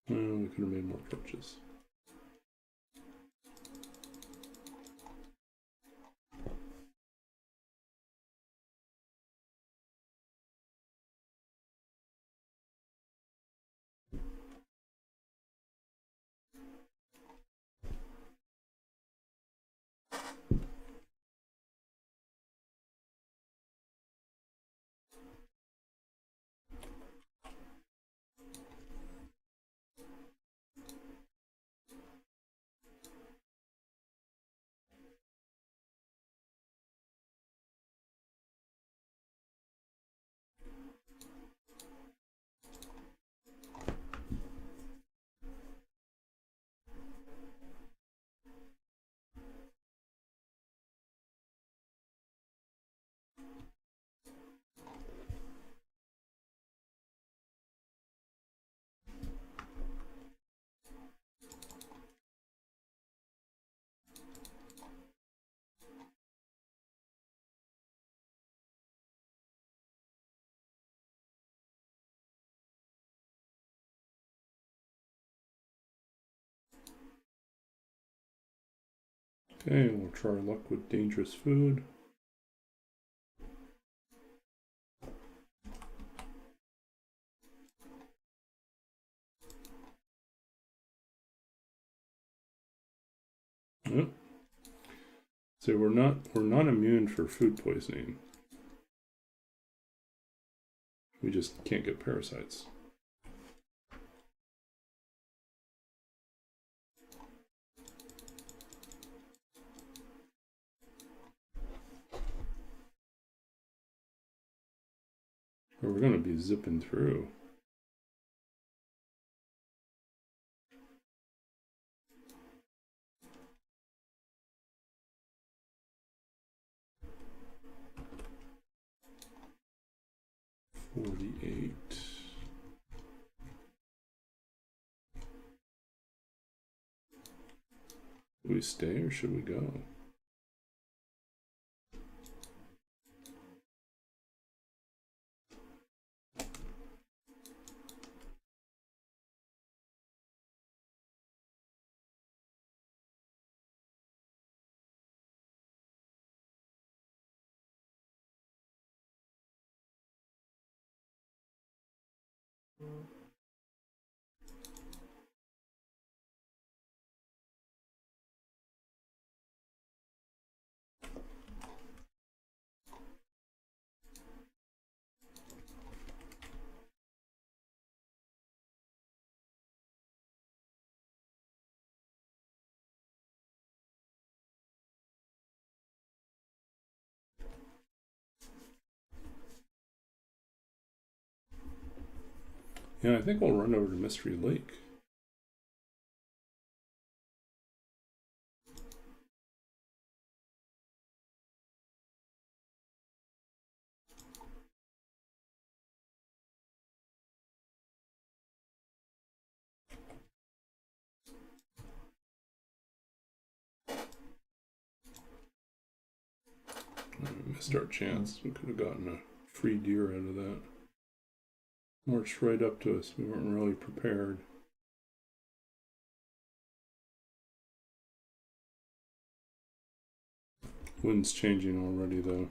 We could have made more torches. Okay, we'll try our luck with dangerous food. Yep. So we're not immune for food poisoning. We just can't get parasites. Or we're going to be zipping through. $48. Do we stay or should we go? Yeah, I think we'll run over to Mystery Lake. We missed our chance. We could have gotten a free deer out of that. Marched right up to us. We weren't really prepared. Wind's changing already, though.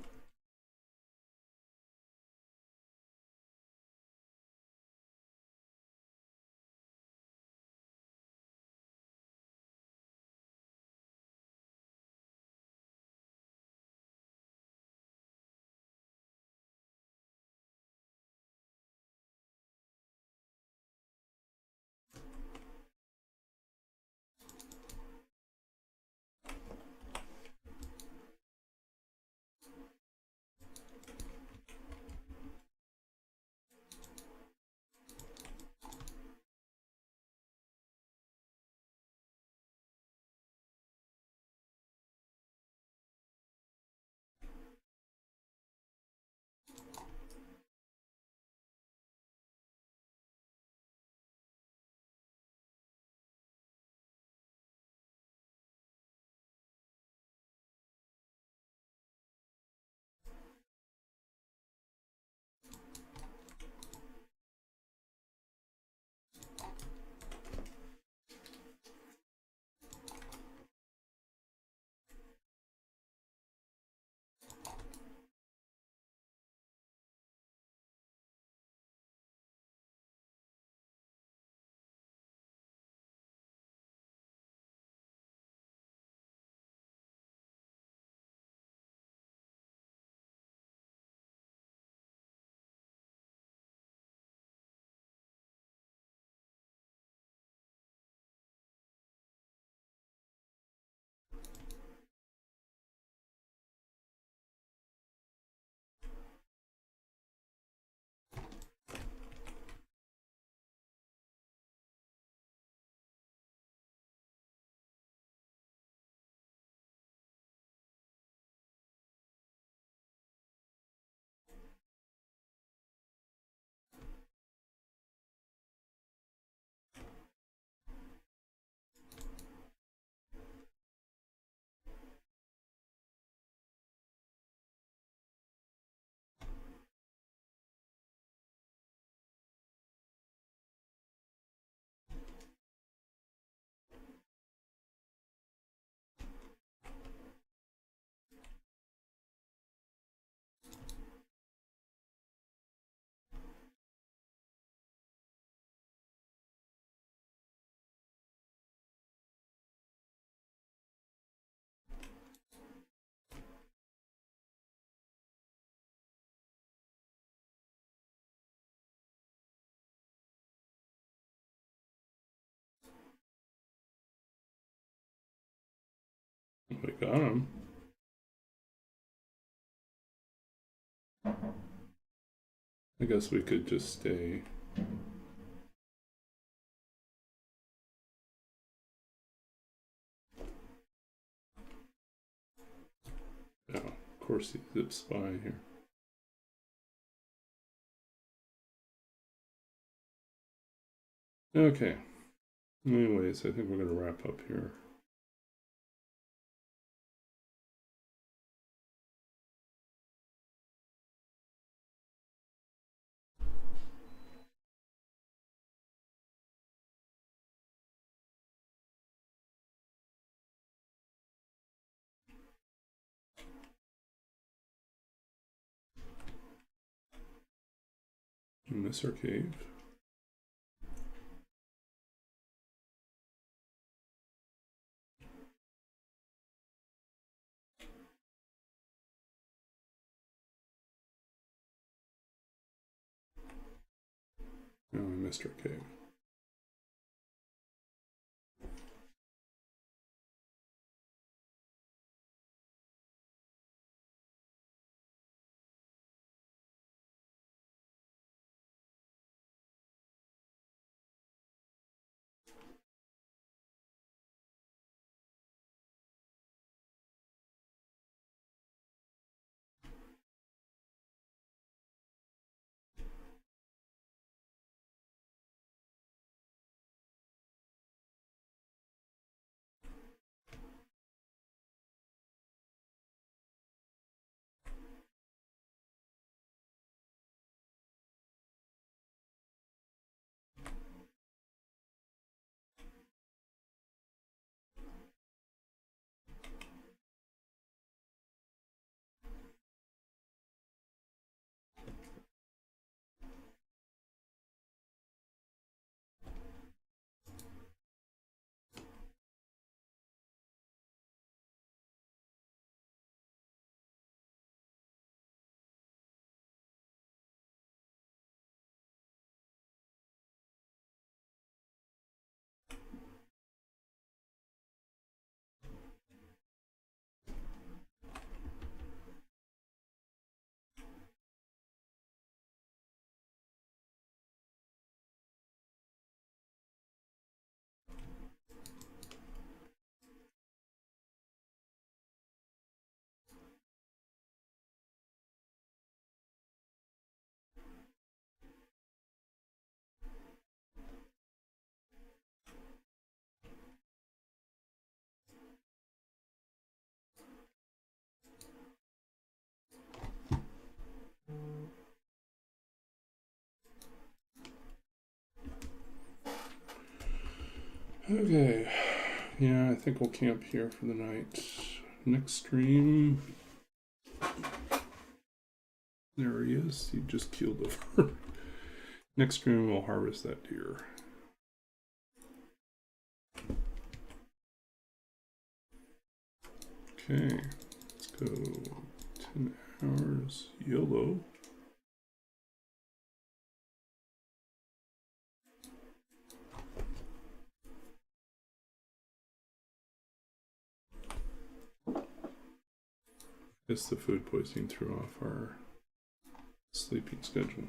We got him. I guess we could just stay. Oh, of course he zips by here. Okay. Anyways, I think we're going to wrap up here. In this cave. Oh, we missed our cave. Okay, yeah, I think we'll camp here for the night. Next stream. There he is. He just keeled over. Next stream, we'll harvest that deer. Okay, let's go 10 hours. YOLO. Guess the food poisoning threw off our sleeping schedule.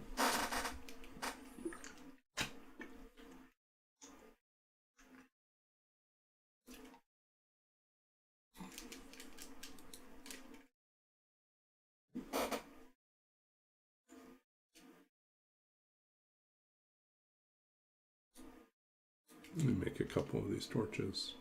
Let me make a couple of these torches.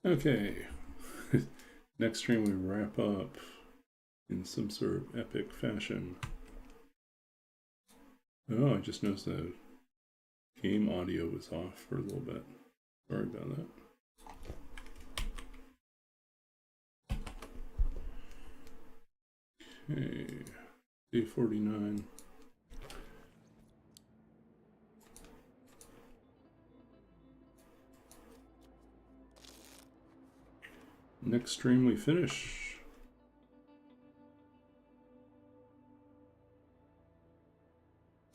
Okay, next stream we wrap up in some sort of epic fashion. Oh, I just noticed the game audio was off for a little bit. Sorry about that. Okay, day 49. Next stream we finish.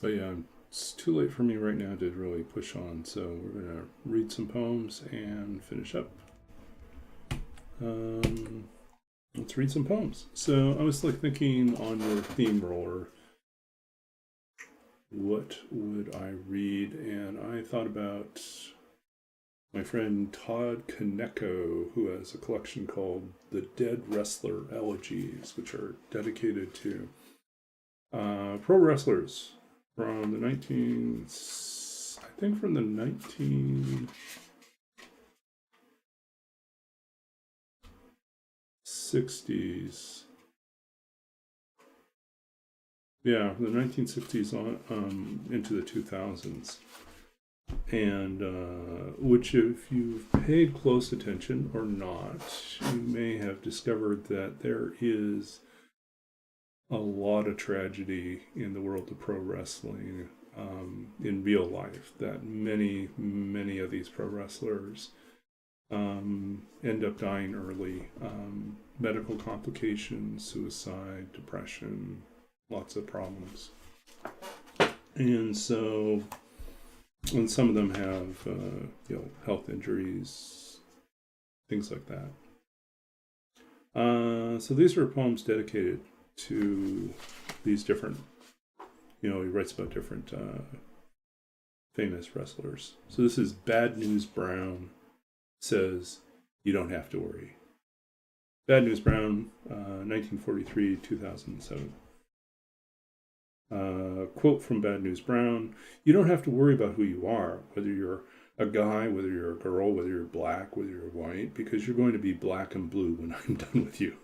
But yeah, it's too late for me right now to really push on, so we're gonna read some poems and finish up. Let's read some poems. So I was like thinking on your theme roller, what would I read? And I thought about my friend Todd Kaneko, who has a collection called The Dead Wrestler Elegies, which are dedicated to pro wrestlers from the 1960s. Yeah, from the 1960s on into the 2000s. And which, if you've paid close attention or not, you may have discovered that there is a lot of tragedy in the world of pro wrestling in real life, that many of these pro wrestlers end up dying early. Medical complications, suicide, depression, lots of problems. And so, and some of them have health injuries, things like that. So these are poems dedicated to these different, he writes about different famous wrestlers. So this is Bad News Brown says, "You don't have to worry." Bad News Brown, 1943, 2007. Quote from Bad News Brown: "You don't have to worry about who you are, whether you're a guy, whether you're a girl, whether you're black, whether you're white, because you're going to be black and blue when I'm done with you."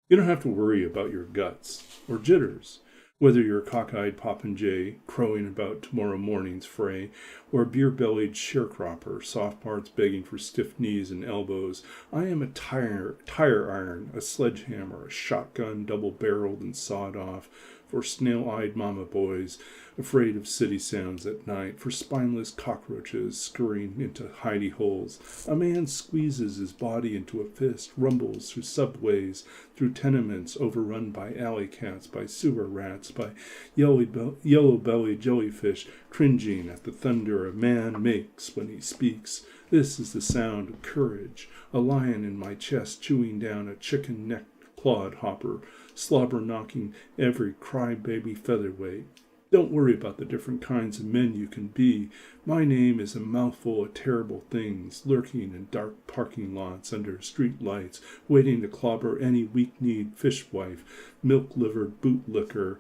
You don't have to worry about your guts or jitters, whether you're a cockeyed popinjay crowing about tomorrow morning's fray, or a beer-bellied sharecropper, soft parts begging for stiff knees and elbows. I am a tire iron, a sledgehammer, a shotgun double-barreled and sawed off, for snail-eyed mama boys afraid of city sounds at night, for spineless cockroaches scurrying into hidey holes. A man squeezes his body into a fist, rumbles through subways, through tenements overrun by alley cats, by sewer rats, by yellow-bellied jellyfish, cringing at the thunder a man makes when he speaks. This is the sound of courage, a lion in my chest chewing down a chicken-necked clodhopper, slobber knocking every crybaby featherweight. Don't worry about the different kinds of men you can be. My name is a mouthful of terrible things, lurking in dark parking lots under street lights, waiting to clobber any weak-kneed fishwife, milk-livered bootlicker,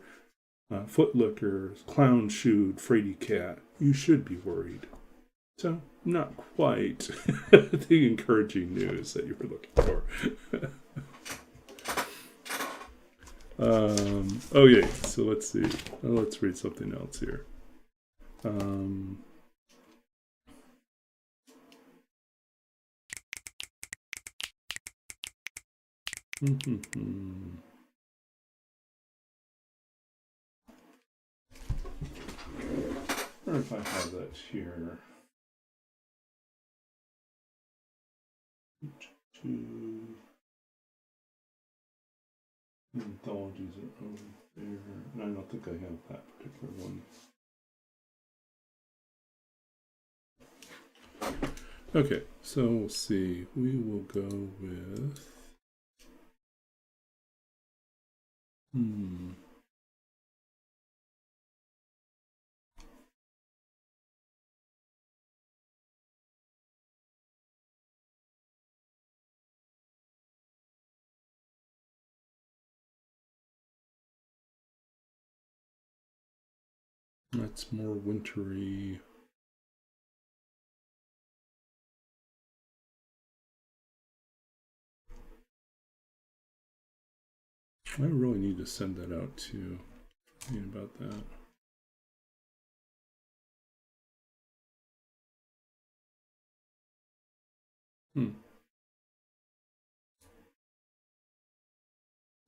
footlicker, clown-shoed fraidy cat. You should be worried. So, not quite the encouraging news that you were looking for. Okay, so let's see. Let's read something else here. Or if I have that here. Two anthologies are own. there, and I don't think I have that particular one. Okay, so we'll see. We will go with that's more wintry. I really need to send that out to you about that.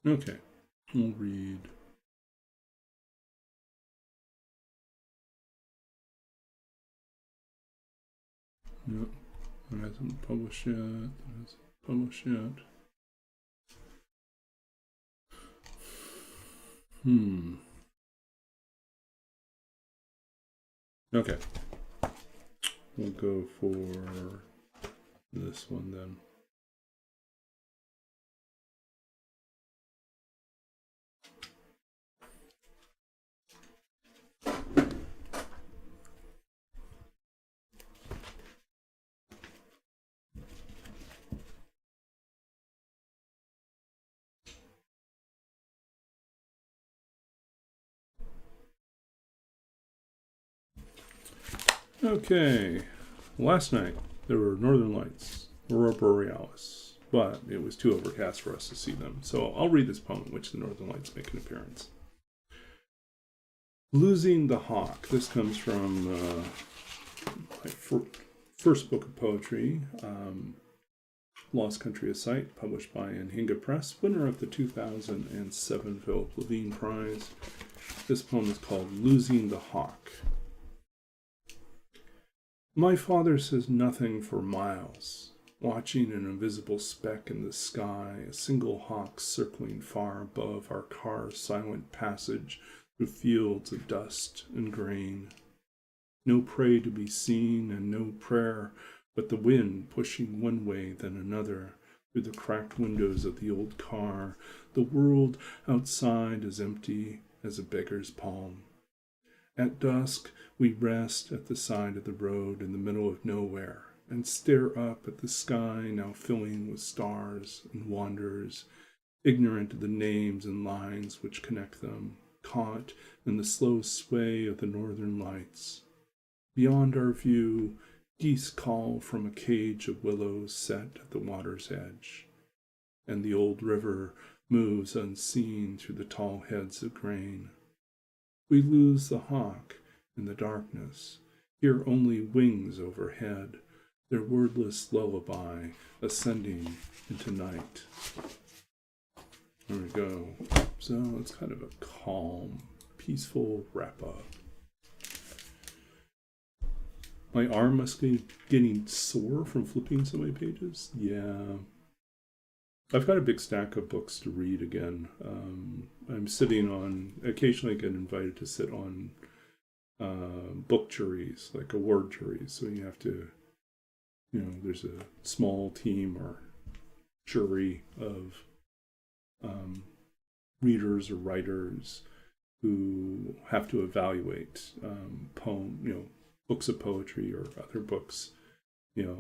Okay, we'll read. No, it hasn't published yet. It hasn't published yet. Okay. We'll go for this one then. Okay, last night there were northern lights, aurora borealis, but it was too overcast for us to see them. So I'll read this poem in which the northern lights make an appearance. Losing the Hawk. This comes from my first book of poetry, Lost Country of Sight, published by Anhinga Press, winner of the 2007 Philip Ravine Prize. This poem is called Losing the Hawk. My father says nothing for miles, watching an invisible speck in the sky, a single hawk circling far above our car's silent passage through fields of dust and grain. No prey to be seen and no prayer, but the wind pushing one way then another through the cracked windows of the old car. The world outside is empty as a beggar's palm. At dusk, we rest at the side of the road in the middle of nowhere and stare up at the sky now filling with stars and wanderers, ignorant of the names and lines which connect them, caught in the slow sway of the northern lights. Beyond our view, geese call from a cage of willows set at the water's edge, and the old river moves unseen through the tall heads of grain. We lose the hawk in the darkness, hear only wings overhead, their wordless lullaby ascending into night. There we go. So it's kind of a calm, peaceful wrap-up. My arm must be getting sore from flipping so many pages. Yeah. I've got a big stack of books to read again. I'm sitting on, occasionally get invited to sit on book juries, like award juries. So you have to, there's a small team or jury of readers or writers who have to evaluate books of poetry or other books,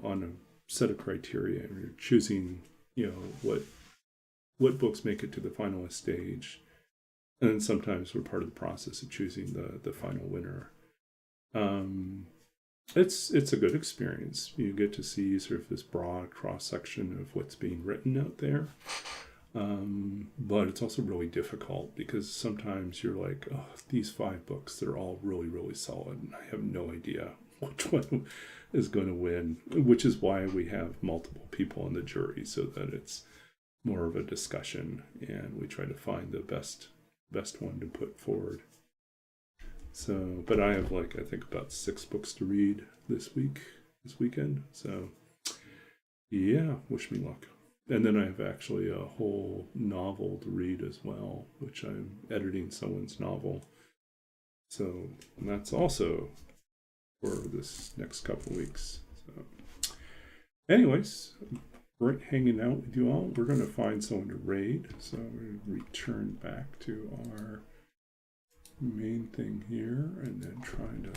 on a set of criteria. And you're choosing what books make it to the finalist stage, and then sometimes we're part of the process of choosing the final winner. It's a good experience. You get to see sort of this broad cross section of what's being written out there, but it's also really difficult because sometimes you're like, oh, these 5 books, they're all really, really solid, and I have no idea which one is going to win, which is why we have multiple people on the jury, so that it's more of a discussion and we try to find the best one to put forward. So, but I have I think about 6 books to read this weekend. So yeah, wish me luck. And then I have actually a whole novel to read as well, which I'm editing someone's novel. So that's also for this next couple of weeks. So, anyways, great hanging out with you all. We're going to find someone to raid. So we return back to our main thing here and then trying to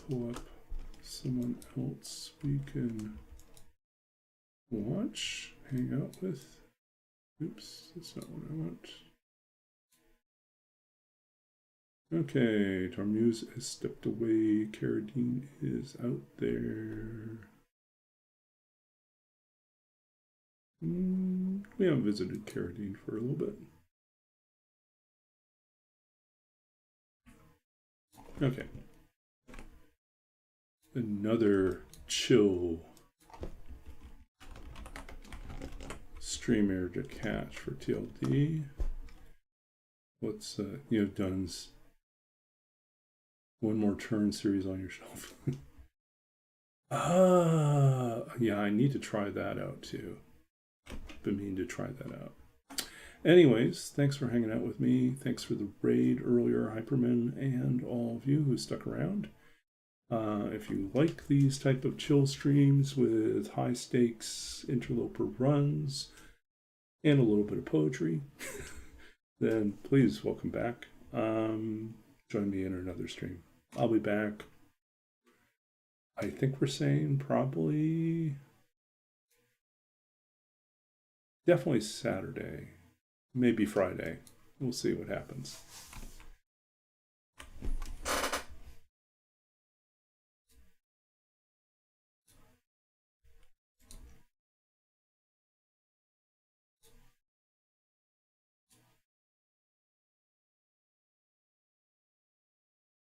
pull up someone else we can watch, hang out with. Oops, that's not what I want. Okay, Tarmuse has stepped away. Carradine is out there. We haven't visited Carradine for a little bit. Okay. Another chill stream area to catch for TLD. What's you have Dunn's one more turn series on your shelf. Yeah, I need to try that out too. Been meaning to try that out. Anyways, thanks for hanging out with me. Thanks for the raid earlier, Hyperman, and all of you who stuck around. If you like these type of chill streams with high stakes interloper runs and a little bit of poetry, then please welcome back. Join me in another stream. I'll be back. I think we're saying probably definitely Saturday, maybe Friday. We'll see what happens.